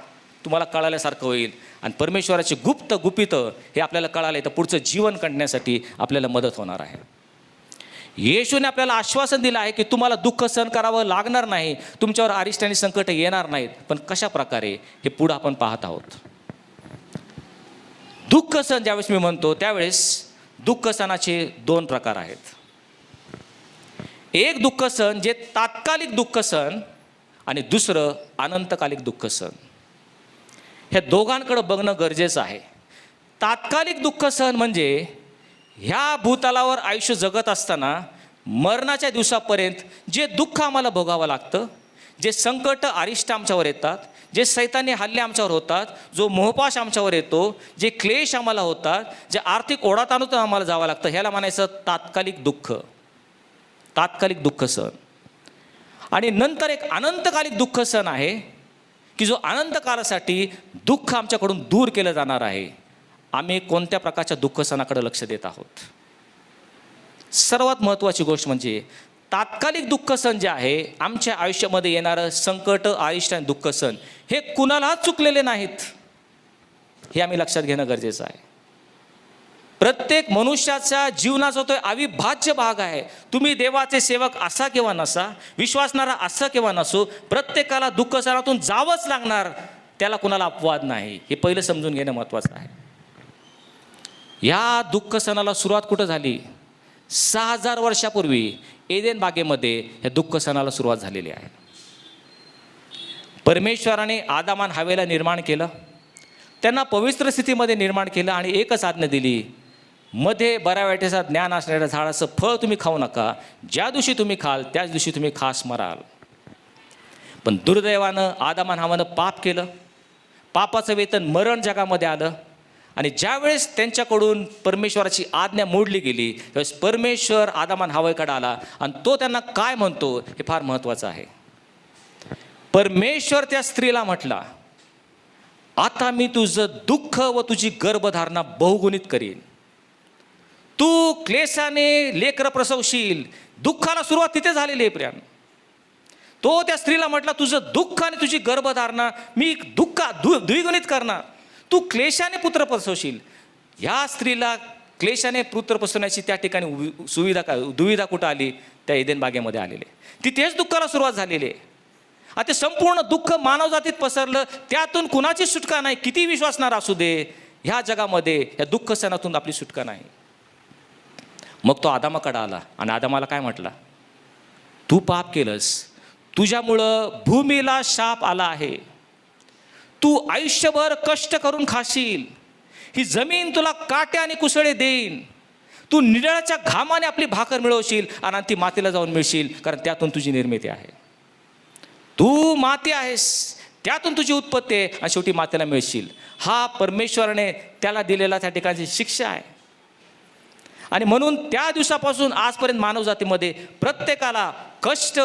तुम्हाला कळाल्यासारखं होईल. आणि परमेश्वराचे गुप्त गुपित हे आपल्याला कळाले तर पुढचं जीवन काढण्यासाठी आपल्याला मदत होणार आहे. येशूने आपल्याला आश्वासन दिलं आहे की तुम्हाला दुःख सहन करावं लागणार नाही, तुमच्यावर अरिष्ट आणि संकट येणार नाहीत. पण कशा प्रकारे हे पुढं आपण पाहत आहोत. दुःख सहन ज्यावेळेस मी म्हणतो त्यावेळेस दुःख सहनाचे 2 प्रकार आहेत. एक दुःख सहन जे तात्कालिक दुःख सहन आणि दुसरं अनंतकालिक दुःख सहन. ह्या दोघांकडे बघणं गरजेचं आहे. तात्कालिक दुःख सहन म्हणजे ह्या भूतलावर आयुष्य जगत असताना मरणाच्या दिवसापर्यंत जे दुःख आम्हाला भोगावं लागतं, जे संकट अरिष्ट आमच्यावर येतात, जे सैतानी हल्ले आमच्यावर होतात, जो मोहपाश आमच्यावर येतो, जे क्लेश आम्हाला होतात, जे आर्थिक ओढाताणून आम्हाला जावं लागतं, ह्याला म्हणायचं तात्कालिक दुःख, तात्कालिक दुःख सहन. आणि नंतर एक अनंतकालिक दुःख सहन आहे की जो अनंत काळासाठी दुःख आमच्याकडून दूर केलं जाणार आहे. आम्ही कोणत्या प्रकारच्या दुःख सणाकडे लक्ष देत आहोत? सर्वात महत्त्वाची गोष्ट म्हणजे तात्कालिक दुःख सण जे आहे, आमच्या आयुष्यामध्ये येणारं संकट, अरिष्ट आणि दुःख सण हे कुणालाच चुकलेले नाहीत. हे आम्ही लक्षात घेणं गरजेचं आहे. प्रत्येक मनुष्याच्या जीवनाचा तो अविभाज्य भाग आहे. तुम्ही देवाचे सेवक असा किंवा नसा, विश्वासणारा असा किंवा नसो, प्रत्येकाला दुःख सणातून जावंच लागणार, त्याला कुणाला अपवाद नाही. हे पहिलं समजून घेणं महत्त्वाचं आहे. या दुःख सणाला सुरुवात कुठं झाली? 6000 वर्षापूर्वी एदेन बागेमध्ये ह्या दुःख सणाला सुरुवात झालेली आहे. परमेश्वराने आदाम आणि हव्वेला निर्माण केलं, त्यांना पवित्र स्थितीमध्ये निर्माण केलं आणि एकच आज्ञा दिली, मध्ये बऱ्या वाईटाचं ज्ञान असणाऱ्या झाडाचं फळ तुम्ही खाऊ नका, ज्या दिवशी तुम्ही खाल त्याच दिवशी तुम्ही खास मराल. पण दुर्दैवानं आदाम आणि हव्वानं पाप केलं, पापाचं वेतन मरण जगामध्ये आलं. आणि ज्यावेळेस त्यांच्याकडून परमेश्वराची आज्ञा मोडली गेली त्यावेळेस परमेश्वर आदाम आणि हव्वाकडे आला आणि तो त्यांना काय म्हणतो हे फार महत्त्वाचं आहे. परमेश्वर त्या स्त्रीला म्हटला, आता मी तुझं दुःख व तुझी गर्भधारणा बहुगुणित करीन. तू क्लेशाने लेकरं प्रसवशील. दुःखाला सुरुवात तिथे झालेली आहे प्रियान. तो त्या स्त्रीला म्हटला, तुझं दुःख आणि तुझी गर्भधारणा मी द्विगुणित करणार. तू क्लेशाने पुत्र प्रसवशील. ह्या स्त्रीला क्लेशाने पुत्र प्रसवण्याची त्या ठिकाणी दुविधा कुठं आली? त्या एदेन बागेमध्ये आलेले. तिथेच दुःखाला सुरुवात झालेली आहे. आता संपूर्ण दुःख मानवजातीत पसरलं. त्यातून कुणाची सुटका नाही. किती विश्वासणार असू दे, ह्या जगामध्ये या दुःख सणातून आपली सुटका नाही. मग तो आदामाकडे आला आणि आदामाला काय म्हटला? तू पाप केलंस, तुझ्यामुळं भूमीला शाप आला आहे. तू आयुष्यभर कष्ट करून खाशील. ही जमीन तुला काटे आणि कुसळे देईन. तू निळाच्या घामाने आपली भाकर मिळवशील आणि ती मातीला जाऊन मिळशील, कारण त्यातून तुझी निर्मिती आहे. तू माती आहेस, त्यातून तुझी उत्पत्ती आहे आणि शेवटी मातीला मिळशील. हा परमेश्वराने त्याला दिलेला त्या ठिकाणची शिक्षा आहे. आणि म्हणून त्या दिवसापासून आजपर्यंत मानवजातीमध्ये प्रत्येकाला कष्ट,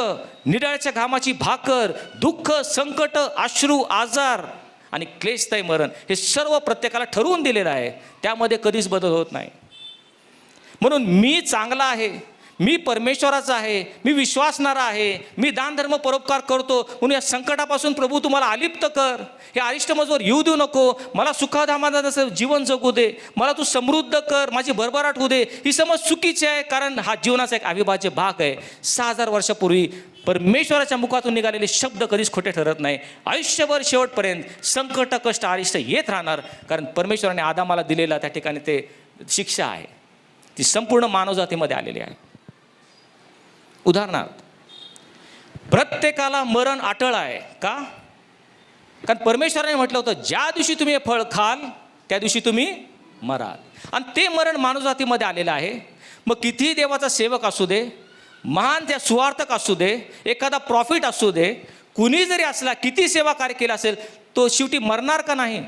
निडाळ्याच्या घामाची भाकर, दुःख, संकट, अश्रू, आजार आणि क्लेशदायी मरण हे सर्व प्रत्येकाला ठरवून दिलेलं आहे. त्यामध्ये कधीच बदल होत नाही. म्हणून मी चांगला आहे, मी परमेश्वराचा आहे, मी विश्वासणारा आहे, मी दानधर्म परोपकार करतो, म्हणून या संकटापासून प्रभू तुम्हाला अलिप्त कर. हे अरिष्ट माझ्यावर येऊ देऊ नको. मला सुखाधामाचं जीवन जगू दे. मला तू समृद्ध कर, माझी भरभराट होऊ दे. ही समज चुकीची आहे, कारण हा जीवनाचा एक अविभाज्य भाग आहे. 6000 वर्षापूर्वी परमेश्वराच्या मुखातून निघालेले शब्द कधीच खोटे ठरत नाही. आयुष्यभर शेवटपर्यंत संकट, कष्ट, अरिष्ट येत राहणार, कारण परमेश्वराने आदामाला दिलेला त्या ठिकाणी ते शिक्षा आहे, ती संपूर्ण मानवजातीमध्ये आलेली आहे. उदाहरणार्थ, प्रत्येकाला मरण अटळ आहे. का? कारण परमेश्वराने म्हटलं होतं, ज्या दिवशी तुम्ही हे फळ खाल त्या दिवशी तुम्ही मराल. आणि ते मरण मानवजातीमध्ये आलेलं आहे. मग कितीही देवाचा सेवक असू दे, महान त्या सुवार्थक असू दे, एखादा प्रॉफिट असू दे, कुणी जरी असला, किती सेवा कार्य केलं असेल, तो शेवटी मरणार का नाही?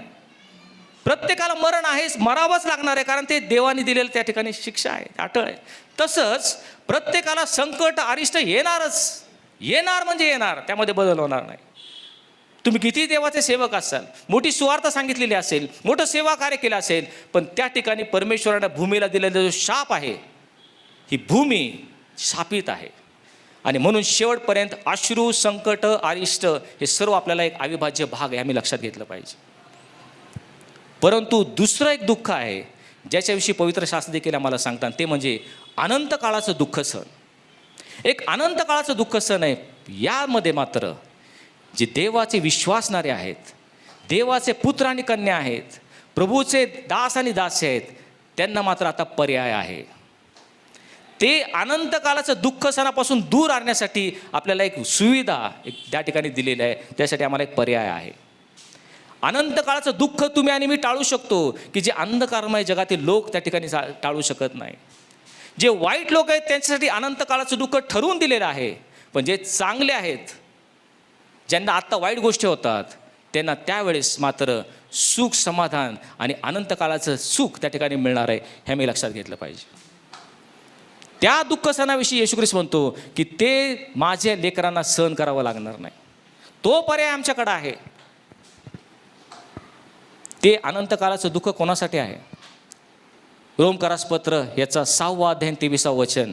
प्रत्येकाला मरण आहेच, मरावंच लागणार आहे, कारण ते देवाने दिलेलं त्या ठिकाणी शिक्षा आहे, अटळ आहे. तसंच प्रत्येकाला संकट, अरिष्ट येणारच. येणार म्हणजे येणार, त्यामध्ये बदल होणार नाही. तुम्ही किती देवाचे सेवक असाल, मोठी सुवार्थ सांगितलेली असेल, मोठं सेवा कार्य केलं असेल, पण त्या ठिकाणी परमेश्वराने भूमीला दिलेला जो शाप आहे, ही भूमी शापित आहे. आणि म्हणून शेवटपर्यंत अश्रू, संकट, अरिष्ट हे सर्व आपल्याला एक अविभाज्य भाग आहे, आम्ही लक्षात घेतलं पाहिजे. परंतु दुसरं एक दुःख आहे, ज्याच्याविषयी पवित्र शास्त्र देखील आम्हाला सांगतात, ते म्हणजे अनंत काळाचं दुःख सण. एक अनंत काळाचं दुःख सण आहे. यामध्ये मात्र जे देवाचे विश्वासणारे आहेत, देवाचे पुत्र आणि कन्या आहेत, प्रभूचे दास आणि दासी आहेत, त्यांना मात्र आता पर्याय आहे. ते अनंत काळाचं दुःख सणापासून दूर आणण्यासाठी आपल्याला एक सुविधा त्या ठिकाणी दिलेली आहे. त्यासाठी आम्हाला एक पर्याय आहे. अनंत काळाचं दुःख तुम्ही आणि मी टाळू शकतो, की जे अंधकारमय जगातील लोक त्या ठिकाणी टाळू शकत नाही. जे वाईट लोक आहेत त्यांच्यासाठी अनंत काळाचं दुःख ठरवून दिलेलं आहे. पण जे चांगले आहेत, ज्यांना आत्ता वाईट गोष्टी होतात, त्यांना त्यावेळेस मात्र सुख, समाधान आणि अनंत काळाचं सुख त्या ठिकाणी मिळणार आहे, हे मी लक्षात घेतलं पाहिजे. त्या दुःख सणाविषयी येशू ख्रिस्त म्हणतो की ते माझ्या लेकरांना सहन करावं लागणार नाही. तो पर्याय आमच्याकडे आहे. ते अनंत काळाचं दुःख कोणासाठी आहे? रोमकरासपत्र याचा 6वा अध्याय 23वा वचन,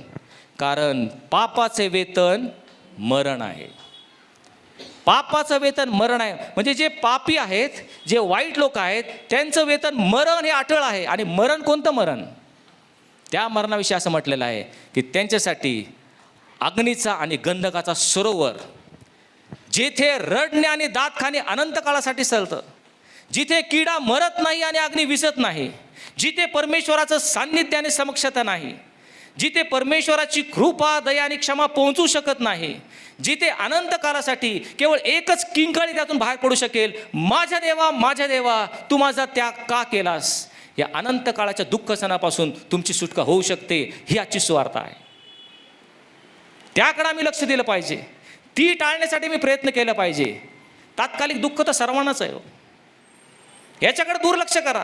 कारण पापाचे वेतन मरण आहे. पापाचं वेतन मरण आहे. म्हणजे जे पापी आहेत, जे वाईट लोक आहेत, त्यांचं वेतन मरण हे अटळ आहे. आणि मरण कोणतं मरण? त्या मरणाविषयी असं म्हटलेलं आहे की त्यांच्यासाठी अग्नीचा आणि गंधकाचा सरोवर, जेथे रडणे आणि दात खाणे अनंत काळासाठी चालतं, जिथे किडा मरत नाही आणि अग्नी विसत नाही, जिथे परमेश्वराचं सान्निध्य आणि समक्षता नाही, जिथे परमेश्वराची कृपा, दया आणि क्षमा पोहोचू शकत नाही, जिथे अनंत काळासाठी केवळ एकच किंकाळी त्यातून बाहेर पडू शकेल, माझ्या देवा, माझ्या देवा, तू माझा त्याग का केलास? या अनंत काळाच्या दुःख सणापासून तुमची सुटका होऊ शकते, ही आजची सुवार्ता आहे. त्याकडे आम्ही लक्ष दिलं पाहिजे. ती टाळण्यासाठी मी प्रयत्न केला पाहिजे. तात्कालिक दुःख तर सर्वांनाच आहे, याच्याकडे दुर्लक्ष करा.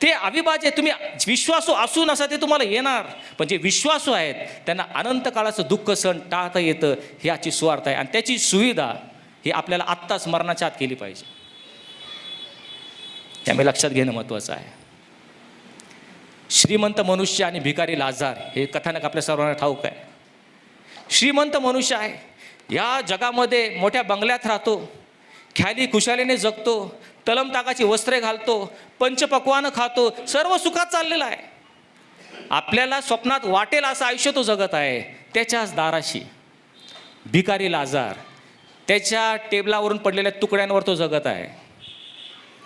ते अविभाज्य, तुम्ही विश्वासू असू नसा ते तुम्हाला येणार, पण जे विश्वासू आहेत त्यांना अनंत काळाचं दुःख सण टाळता येतं, ही आजची सुवार्थ आहे. आणि त्याची सुविधा ही आपल्याला आत्ताच मरणाच्या आत केली पाहिजे. त्यामुळे लक्षात घेणं महत्त्वाचं आहे. श्रीमंत मनुष्य आणि भिकारी लाजार हे कथानक आपल्या सर्वांना ठाऊक आहे. श्रीमंत मनुष्य आहे, या जगामध्ये मोठ्या बंगल्यात राहतो, ख्याली खुशालीने जगतो, तलमताकाची वस्त्रे घालतो, पंचपक्वानं खातो, सर्व सुखात चाललेलं आहे. आपल्याला स्वप्नात वाटेल असं आयुष्य तो जगत आहे. त्याच्याच दाराशी भिकारी लाजार, त्याच्या टेबलावरून पडलेल्या तुकड्यांवर तो जगत आहे.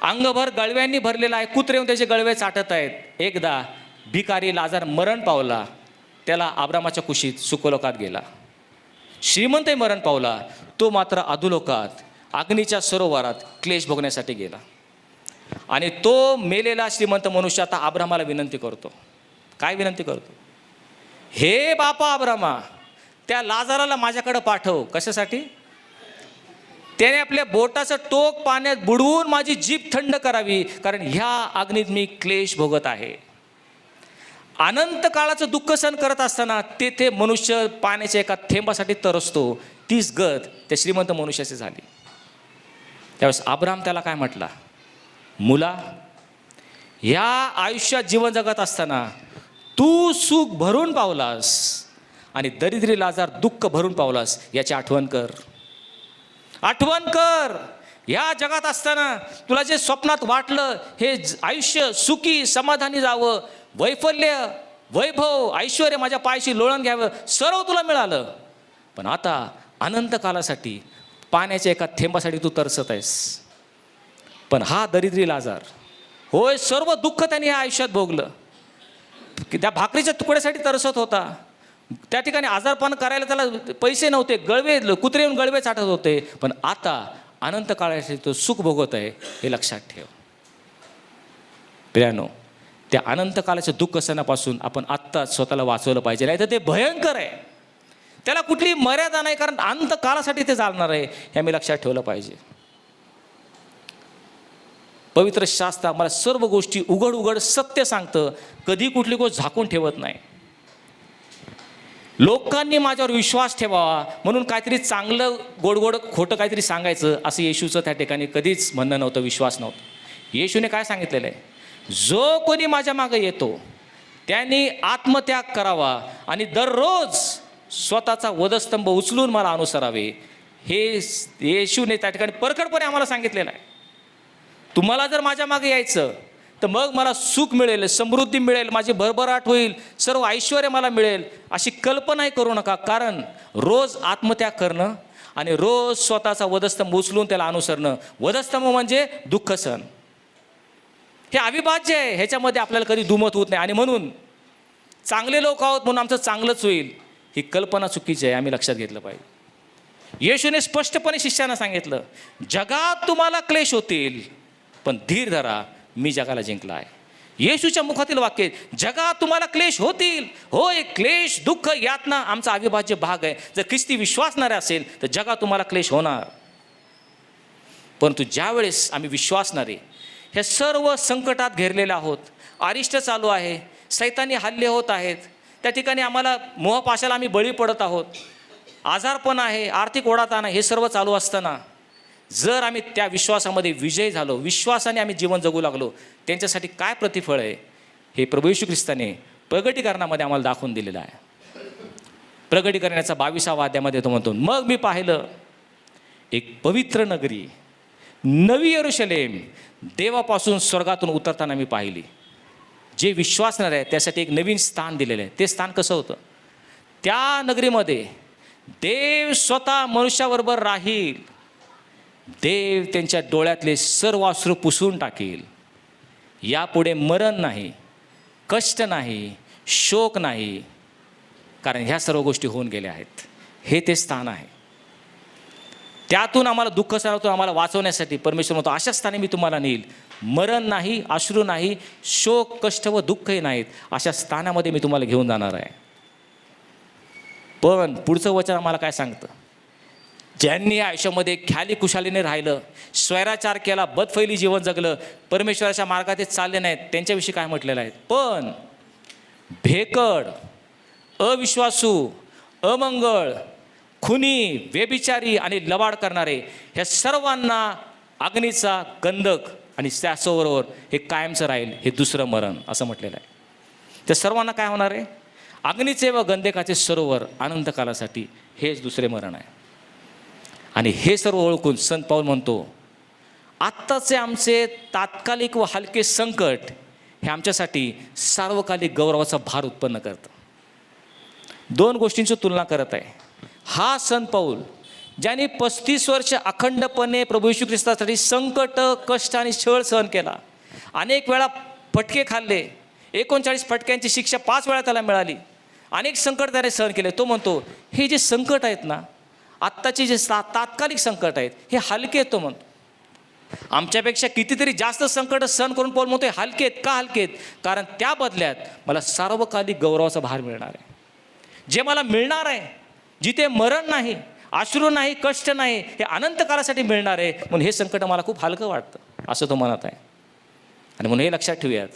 अंगभर गळव्यांनी भरलेला आहे, कुत्रे येऊन त्याचे गळवे चाटत आहेत. एकदा भिकारी लाजार मरण पावला, त्याला अब्रामाच्या कुशीत सुखलोकात गेला. श्रीमंतही मरण पावला, तो मात्र अधोलोकात अग्नीच्या सरोवरात क्लेश भोगण्यासाठी गेला. आणि तो मेलेला श्रीमंत मनुष्य आता अब्रामाला विनंती करतो. काय विनंती करतो? हे बापा अब्रामा, त्या लाजाराला माझ्याकडे पाठव. कशासाठी? त्याने आपल्या बोटाचं टोक पाण्यात बुडवून माझी जीभ थंड करावी, कारण ह्या अग्नीत मी क्लेश भोगत आहे. अनंत काळाचं दुःख सहन करत असताना तेथे मनुष्य पाण्याच्या एका थेंबासाठी तरसतो. तीच गत त्या श्रीमंत मनुष्याची झाली. त्यावेळेस अब्राम त्याला काय म्हटला? मुला, ह्या आयुष्यात जीवन जगत असताना तू सुख भरून पावलास आणि दरिद्री लाजार दुःख भरून पावलास, याची आठवण कर. आठवण कर. ह्या जगात असताना तुला जे स्वप्नात वाटलं हे आयुष्य सुखी समाधानी जावं, वैफल्य वैभव ऐश्वर माझ्या पायाशी लोळण घ्यावं, सर्व तुला मिळालं. पण आता अनंत कालासाठी पाण्याच्या एका थेंबासाठी तू तरसत आहेस. पण हा दरिद्री लाजार, होय सर्व दुःख त्याने ह्या आयुष्यात भोगलं. त्या भाकरीच्या तुकड्यासाठी तरसत होता. त्या ठिकाणी आजारपण करायला त्याला पैसे नव्हते, गळवे कुत्रे येऊन गळवे चाटत होते. पण आता अनंत काळासाठी तो सुख भोगत आहे, हे लक्षात ठेव. प्रियानो, त्या अनंत काळाच्या दुःख सणापासून आपण आत्ताच स्वतःला वाचवलं पाहिजे, नाही तर ते भयंकर आहे. त्याला कुठली मर्यादा नाही, कारण अनंत काळासाठी ते चालणार आहे, हे आम्ही लक्षात ठेवलं पाहिजे. पवित्र शास्त्र आम्हाला सर्व गोष्टी उघड उघड सत्य सांगतं, कधी कुठली गोष्ट झाकून ठेवत नाही. लोकांनी माझ्यावर विश्वास ठेवावा म्हणून काहीतरी चांगलं गोडगोड खोटं काहीतरी सांगायचं, असं येशूचं त्या ठिकाणी कधीच म्हणणं नव्हतं, विश्वास नव्हता. येशूने काय सांगितलेलं आहे? जो कोणी माझ्या मागे येतो त्यांनी आत्मत्याग करावा आणि दररोज स्वतःचा वधस्तंभ उचलून मला अनुसरावे, हे येशूने त्या ठिकाणी परखडपणे आम्हाला सांगितलेलं आहे. तुम्हाला जर माझ्या मागे यायचं तर मग मला सुख मिळेल, समृद्धी मिळेल, माझी भरभराट होईल, सर्व ऐश्वर्य मला मिळेल, अशी कल्पनाही करू नका. कारण रोज आत्मत्याग करणं आणि रोज स्वतःचा वधस्तंभ उचलून त्याला अनुसरणं, वधस्तंभ म्हणजे दुःख सहन, हे अविभाज्य आहे. ह्याच्यामध्ये आपल्याला कधी दुमत होत नाही. आणि म्हणून चांगले लोक आहोत म्हणून आमचं चांगलंच होईल, ही कल्पना चुकीची आहे, आम्ही लक्षात घेतलं पाहिजे. येशूने स्पष्टपणे शिष्यांना सांगितलं, जगात तुम्हाला क्लेश होतील, पण धीर धरा, मी जगाला जिंकला आहे. येशूच्या मुखातील वाक्य, जगात तुम्हाला क्लेश होतील. होय, क्लेश दुःख यातना आमचा अविभाज्य भाग आहे. जर ख्रिस्ती विश्वासणारे असेल तर जगात तुम्हाला क्लेश होणार. परंतु ज्यावेळेस आम्ही विश्वासणारे ह्या सर्व संकटात घेरलेले आहोत, अरिष्ट चालू आहे, सैतानी हल्ले होत आहेत, त्या ठिकाणी आम्हाला मोहपाशाला आम्ही बळी पडत आहोत, आजारपण आहे, आर्थिक ओढाताण आहे, हे सर्व चालू असताना जर आम्ही त्या विश्वासामध्ये विजय झालो, विश्वासाने आम्ही जीवन जगू लागलो, त्यांच्यासाठी काय प्रतिफळ आहे हे प्रभू येशू ख्रिस्ताने प्रगटीकरणामध्ये आम्हाला दाखवून दिलेलं आहे. प्रगटीकरणाचा 22व्या अध्यायामध्ये तो म्हणतो, मग मी पाहिलं एक पवित्र नगरी नवी यरूशलेम देवापासून स्वर्गातून उतरताना मी पाहिली. जे विश्वासणार आहे त्यासाठी एक नवीन स्थान दिलेलं आहे. ते स्थान कसं होतं? त्या नगरीमध्ये देव स्वतः मनुष्याबरोबर राहील. देव त्यांच्या डोळ्यातले सर्व अश्रू पुसून टाकील. यापुढे मरण नाही, कष्ट नाही, शोक नाही, कारण ह्या सर्व गोष्टी होऊन गेल्या आहेत. हे ते स्थान आहे. त्यातून आम्हाला दुःख सहनातून आम्हाला वाचवण्यासाठी परमेश्वर म्हणतो, अशा स्थानी मी तुम्हाला नेईल. मरण नाही, अश्रू नाही, शोक कष्ट व दुःखही नाहीत, अशा स्थानामध्ये मी तुम्हाला घेऊन जाणार आहे. पण पुढचं वचन आम्हाला काय सांगतं? ज्यांनी आयुष्यामध्ये ख्याली कुशालीने राहिलं, स्वैराचार केला, बदफैली जीवन जगलं, परमेश्वराच्या मार्गात चालले नाहीत, त्यांच्याविषयी काय म्हटलेलं आहे? पण भेकड, अविश्वासू, अमंगळ, खुनी, व्यभिचारी आणि लवाड करणारे ह्या सर्वांना अग्नीचा गंधक आणि त्यासोबरोबर हे कायमचं राहील, हे दुसरं मरण असं म्हटलेलं आहे. त्या सर्वांना काय होणार आहे? अग्नीचे व गंधकाचे सरोवर अनंतकालासाठी, हेच दुसरे मरण आहे. आणि हे सर्व ओळखून संत पाऊल म्हणतो, आत्ताचे आमचे तात्कालिक व हलके संकट हे आमच्यासाठी सार्वकालिक गौरवाचा भार उत्पन्न करतं. दोन गोष्टींची तुलना करत आहे. हा संत पाऊल ज्याने 35 वर्ष अखंडपणे प्रभू येशू ख्रिस्तासाठी संकट, कष्ट आणि छळ सहन केला, अनेक वेळा फटके खाल्ले, 39 फटक्यांची शिक्षा 5 वेळा त्याला मिळाली, अनेक संकट त्याने सहन केले. तो म्हणतो हे जे संकट आहेत ना, आत्ताचे जे तात्कालिक संकट आहेत हे हलके आहेत. तो म्हणतो आमच्यापेक्षा कितीतरी जास्त संकट सहन करून पाऊल म्हणतो हलके आहेत. का हलके आहेत? कारण त्या बदल्यात मला सार्वकालिक गौरवाचा भार मिळणार आहे. जे मला मिळणार आहे, जिथे मरण नाही, अश्रू नाही, कष्ट नाही, हे अनंत काळासाठी मिळणार आहे. म्हणून हे संकट मला खूप हलकं वाटतं असं तो म्हणत आहे. आणि म्हणून हे लक्षात ठेवूयात,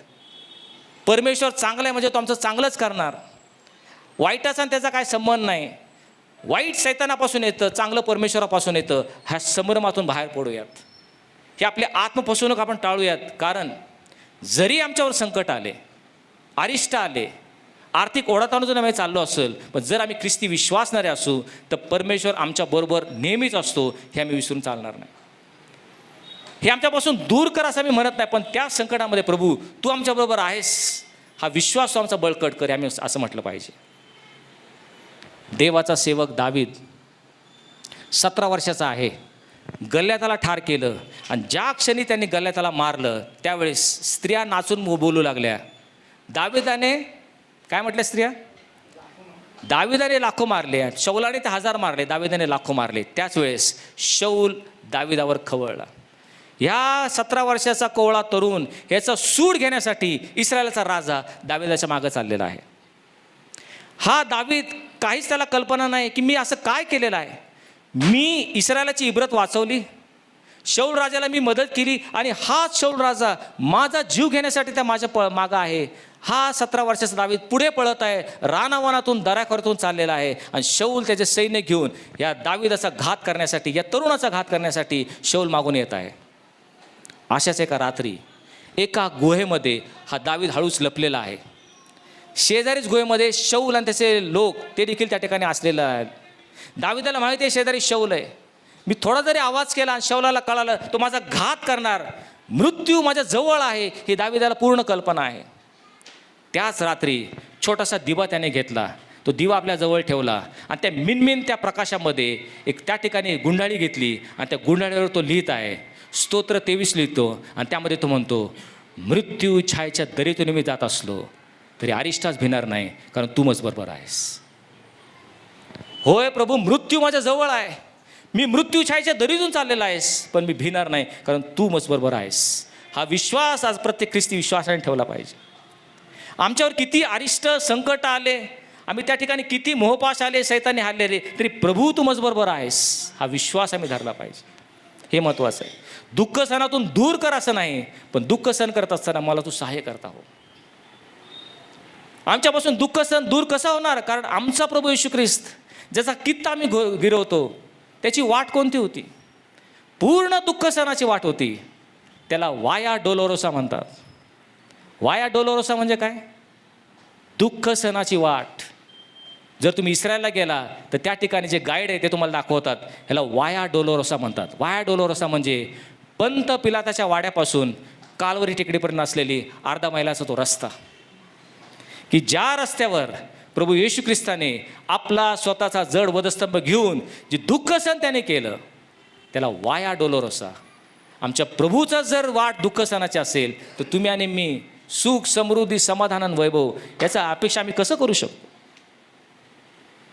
परमेश्वर चांगला आहे म्हणजे तो आमचं चांगलंच करणार. वाईटाचा आणि त्याचा काय संबंध नाही. वाईट सैतानापासून येतं, चांगलं परमेश्वरापासून येतं. ह्या संभ्रमातून बाहेर पडूयात. हे आपले आत्मफसवणूक आपण टाळूयात. कारण जरी आमच्यावर संकट आले, अरिष्ट आले, आर्थिक ओढाताणून आम्ही चाललो असेल, पण जर आम्ही ख्रिस्ती विश्वासणारे असू तर परमेश्वर आमच्याबरोबर नेहमीच असतो, हे आम्ही विसरून चालणार नाही. हे आमच्यापासून दूर कर असं आम्ही म्हणत नाही, पण त्या संकटामध्ये प्रभू तू आमच्याबरोबर आहेस हा विश्वास तो आमचा बळकट कर, आम्ही असं म्हटलं पाहिजे. देवाचा सेवक दावीद 17 वर्षाचा आहे. गल्ल्याताला ठार केलं आणि ज्या क्षणी त्यांनी गल्ल्याताला मारलं त्यावेळेस स्त्रिया नाचून बोलू लागल्या. दावीदाने काय म्हटलं? स्त्रिया दावीदाने लाखो मारले, शौलाने ते 1000 मारले, दावीदाने लाखो मारले. त्याच वेळेस शौल दावीदावर खवळला. ह्या 17 वर्षाचा कोवळा तरुण याचा सूड घेण्यासाठी इस्रायलचा राजा दावीदाच्या मागं चाललेला आहे. हा दावीद काहीच त्याला कल्पना नाही की मी असं काय केलेलं आहे. मी इस्रायलाची इब्रत वाचवली, शौल राजाला मी मदत केली आणि हाच शौल राजा माझा जीव घेण्यासाठी त्या माझ्या मागं आहे. हा 17 वर्षाचा दावीद पुढे पळत आहे, रानावनातून दऱ्याखोऱ्यातून चाललेला आहे आणि शौल त्याचे सैन्य घेऊन या दावीदाचा घात करण्यासाठी, या तरुणाचा घात करण्यासाठी शौल मागून येत आहे. अशाच एका रात्री एका गुहेमध्ये हा दावीद हळूच लपलेला आहे. शेजारीच गुहेमध्ये शौल आणि त्याचे लोक ते देखील त्या ठिकाणी असलेले आहेत. दावीदाला माहिती आहे शेजारी शौल आहे. मी थोडा जरी आवाज केला आणि शौलाला कळालं तो माझा घात करणार, मृत्यू माझ्या जवळ आहे, ही दावीदाला पूर्ण कल्पना आहे. त्याच रात्री छोटासा दिवा त्याने घेतला, तो दिवा आपल्या जवळ ठेवला आणि त्या मिनमिन त्या प्रकाशामध्ये एक त्या ठिकाणी गुंडाळी घेतली आणि त्या गुंडाळीवर तो लिहित आहे, स्तोत्र 23 लिहितो आणि त्यामध्ये तो म्हणतो, मृत्यू छायेच्या दरीतून मी जात असलो तरी अरिष्टाच भिणार नाही, कारण तू मज बरोबर आहेस. होय प्रभू, मृत्यू माझ्या जवळ आहे, मी मृत्यू छायेच्या दरीतून चाललेला आहेस, पण मी भिणार नाही कारण तू मज बरोबर आहेस. हा विश्वास आज प्रत्येक ख्रिस्ती विश्वासाने ठेवला पाहिजे. आमच्यावर किती अरिष्ट संकट आले, आम्ही त्या ठिकाणी किती मोहपाश आले, सैतानी हल्लेले, तरी प्रभू तू मज बरोबर आहेस हा विश्वास आम्ही धरला पाहिजे. हे महत्त्वाचं आहे. दुःख सणातून दूर कर असं नाही, पण दुःख सण करत असताना मला तू सहाय्य करता हो. आमच्यापासून दुःख सण दूर कसा होणार? कारण आमचा प्रभू येशू ख्रिस्त ज्याचा कित्ता आम्ही गिरवतो त्याची वाट कोणती होती? पूर्ण दुःख सणाची वाट होती. त्याला वाया डोलोरोसा म्हणतात. वाया डोलोरोसा म्हणजे काय? दुःख सणाची वाट. जर तुम्ही इस्रायलला गेला तर त्या ठिकाणी जे गाईड आहे ते तुम्हाला दाखवतात, ह्याला वाया डोलोरोसा म्हणतात. वाया डोलोरोसा म्हणजे पंत पिलाताच्या वाड्यापासून कालवरी टेकडीपर्यंत असलेली अर्धा मैलाचा तो रस्ता, की ज्या रस्त्यावर प्रभू येशू ख्रिस्ताने आपला स्वतःचा जड वधस्तंभ घेऊन जे दुःख सण त्याने केलं त्याला वाया डोलोरोसा. आमच्या प्रभूचा जर वाट दुःख सणाची असेल तर तुम्ही आणि मी सुख, समृद्धी, समाधान आणि वैभव याचा अपेक्षा आम्ही कसं करू शकतो?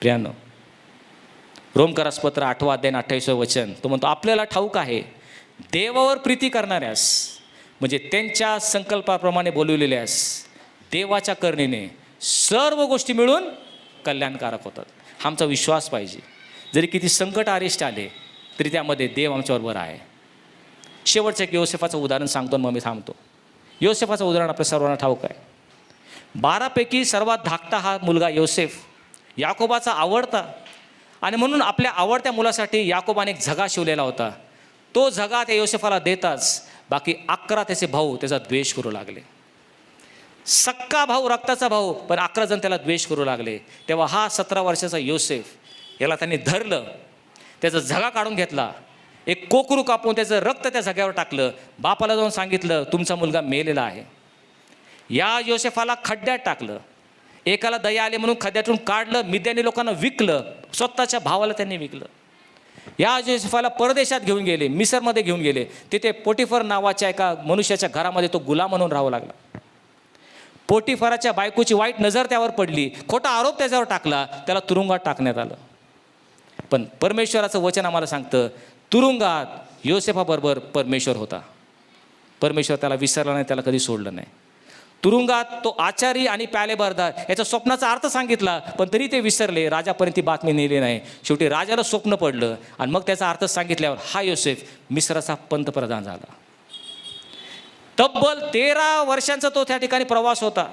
प्रियानो, रोमकरास पत्र 8 अध्याय 28 वचन तो म्हणतो, आपल्याला ठाऊक आहे देवावर प्रीती करणाऱ्यास म्हणजे त्यांच्या संकल्पाप्रमाणे बोलवलेल्यास देवाच्या करणीने सर्व गोष्टी मिळून कल्याणकारक होतात. हा आमचा विश्वास पाहिजे. जरी किती संकट अरिष्ट आले तरी त्यामध्ये देव आमच्याबरोबर आहे. शेवटचं एक योसेफाचं उदाहरण सांगतो मग मी थांबतो. योसेफाचं उदाहरण आपल्या सर्वांना ठाऊक आहे. 12 पैकी सर्वात धाकटा हा मुलगा योसेफ, याकोबाचा आवडता आणि म्हणून आपल्या आवडत्या मुलासाठी याकोबाने एक झगा शिवलेला होता. तो झगा त्या योसेफाला देताच बाकी 11 त्याचे भाऊ त्याचा द्वेष करू लागले. सक्का भाऊ, रक्ताचा भाऊ, पण 11 जण त्याला द्वेष करू लागले. तेव्हा हा 17 वर्षाचा योसेफ, याला त्यांनी धरलं, त्याचा झगा काढून घेतला, एक कोकरू कापून त्याचं रक्त त्या झग्यावर टाकलं. बापाला जाऊन सांगितलं तुमचा मुलगा मेलेला आहे. या योसेफाला खड्ड्यात टाकलं. एकाला दया आली म्हणून खड्ड्यातून काढलं, मिद्यानी लोकांना विकलं, स्वतःच्या भावाला त्यांनी विकलं. या योसेफाला परदेशात घेऊन गेले, मिसरमध्ये घेऊन गेले. तिथे पोटिफर नावाच्या एका मनुष्याच्या घरामध्ये तो गुलाम म्हणून राहावा लागला. पोटिफराच्या बायकोची वाईट नजर त्यावर पडली, खोटा आरोप त्याच्यावर टाकला, त्याला तुरुंगात टाकण्यात आलं. पण परमेश्वराचं वचन आम्हाला सांगतं तुरुंगात योसेफाबरोबर परमेश्वर होता. परमेश्वर त्याला विसरला नाही, त्याला कधी सोडलं नाही. तुरुंगात तो आचारी आणि प्यालेबारदार याच्या स्वप्नाचा अर्थ सांगितला, पण तरी ते विसरले. राजापर्यंत ती बातमी नेली नाही. शेवटी राजाला स्वप्न पडलं आणि मग त्याचा अर्थ सांगितल्यावर हा योसेफ मिस्राचा पंतप्रधान झाला. तब्बल 13 वर्षांचा तो त्या ठिकाणी प्रवास होता.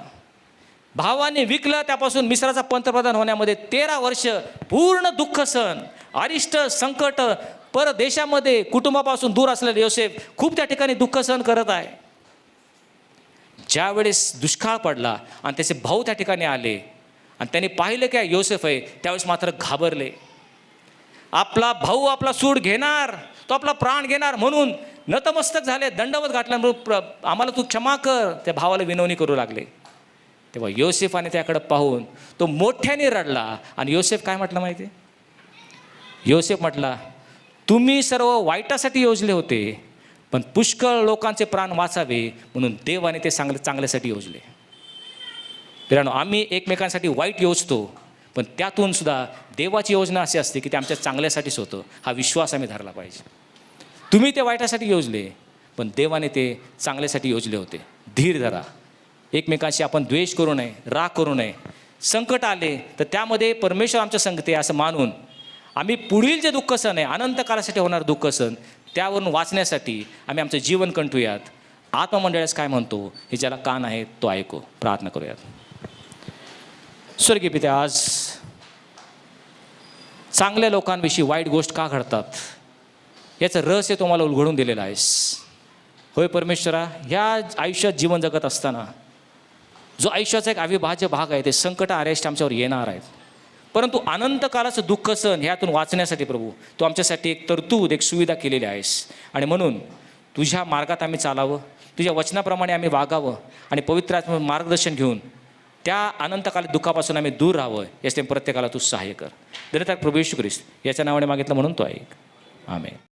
भावाने विकलं, त्यापासून मिस्राचा पंतप्रधान होण्यामध्ये 13 वर्ष पूर्ण दुःख सहन, अरिष्ट, संकट, परदेशामध्ये कुटुंबापासून दूर असलेले योसेफ खूप त्या ठिकाणी दुःख सहन करत आहे. ज्यावेळेस दुष्काळ पडला आणि त्याचे भाऊ त्या ठिकाणी आले आणि त्यांनी पाहिलं की योसेफ आहे, त्यावेळेस मात्र घाबरले. आपला भाऊ आपला सूड घेणार, तो आपला प्राण घेणार म्हणून नतमस्तक झाले, दंडवत घातला, आम्हाला तू क्षमा कर, त्या भावाला विनवणी करू लागले. तेव्हा योसेफाने त्याकडे पाहून तो मोठ्याने रडला आणि योसेफ काय म्हटलं माहिती आहे? योसेफ म्हटला तुम्ही सर्व वाईटासाठी योजले होते, पण पुष्कळ लोकांचे प्राण वाचावे म्हणून देवाने ते चांगल्यासाठी योजले. मित्रांनो, आम्ही एकमेकांसाठी वाईट योजतो, पण त्यातून सुद्धा देवाची योजना अशी असते की ते आमच्या चांगल्यासाठीच होतं. हा विश्वास आम्ही धरला पाहिजे. तुम्ही ते वाईटासाठी योजले, पण देवाने ते चांगल्यासाठी योजले होते. धीर धरा. एकमेकांशी आपण द्वेष करू नये, राग करू नये. संकट आले तर त्यामध्ये परमेश्वर आमच्या संगते असं मानून आम्ही पुढील जे दुःख सण आहे, अनंत काळासाठी होणार दुःख सण, त्यावरून वाचण्यासाठी आम्ही आमचं जीवन कंठूयात. आत्ममंडळास काय म्हणतो हे ज्याला कान आहे तो ऐको. प्रार्थना करूयात. स्वर्गीय पिता, आज चांगल्या लोकांविषयी वाईट गोष्ट का घडतात याचं रहस्य तुम्हाला उलगडून दिलेलं आहेस. होय परमेश्वरा, ह्या आयुष्यात जीवन जगत असताना जो आयुष्याचा एक अविभाज्य भाग आहे, ते संकट अरेस्ट आमच्यावर येणार आहेत. परंतु अनंत काळाचं दुःख सण ह्यातून वाचण्यासाठी प्रभू तू आमच्यासाठी एक तरतूद, एक सुविधा केलेली आहेस. आणि म्हणून तुझ्या मार्गात आम्ही चालावं, तुझ्या वचनाप्रमाणे आम्ही वागावं आणि पवित्र आत्म्याचं मार्गदर्शन घेऊन त्या अनंतकालिक दुःखापासून आम्ही दूर राहावं, यासाठी प्रत्येकाला तू सहाय्य कर. धन्यवाद प्रभू येशू ख्रिस्त, याच्या नावाने मागितलं म्हणून तो ऐक. आमेन.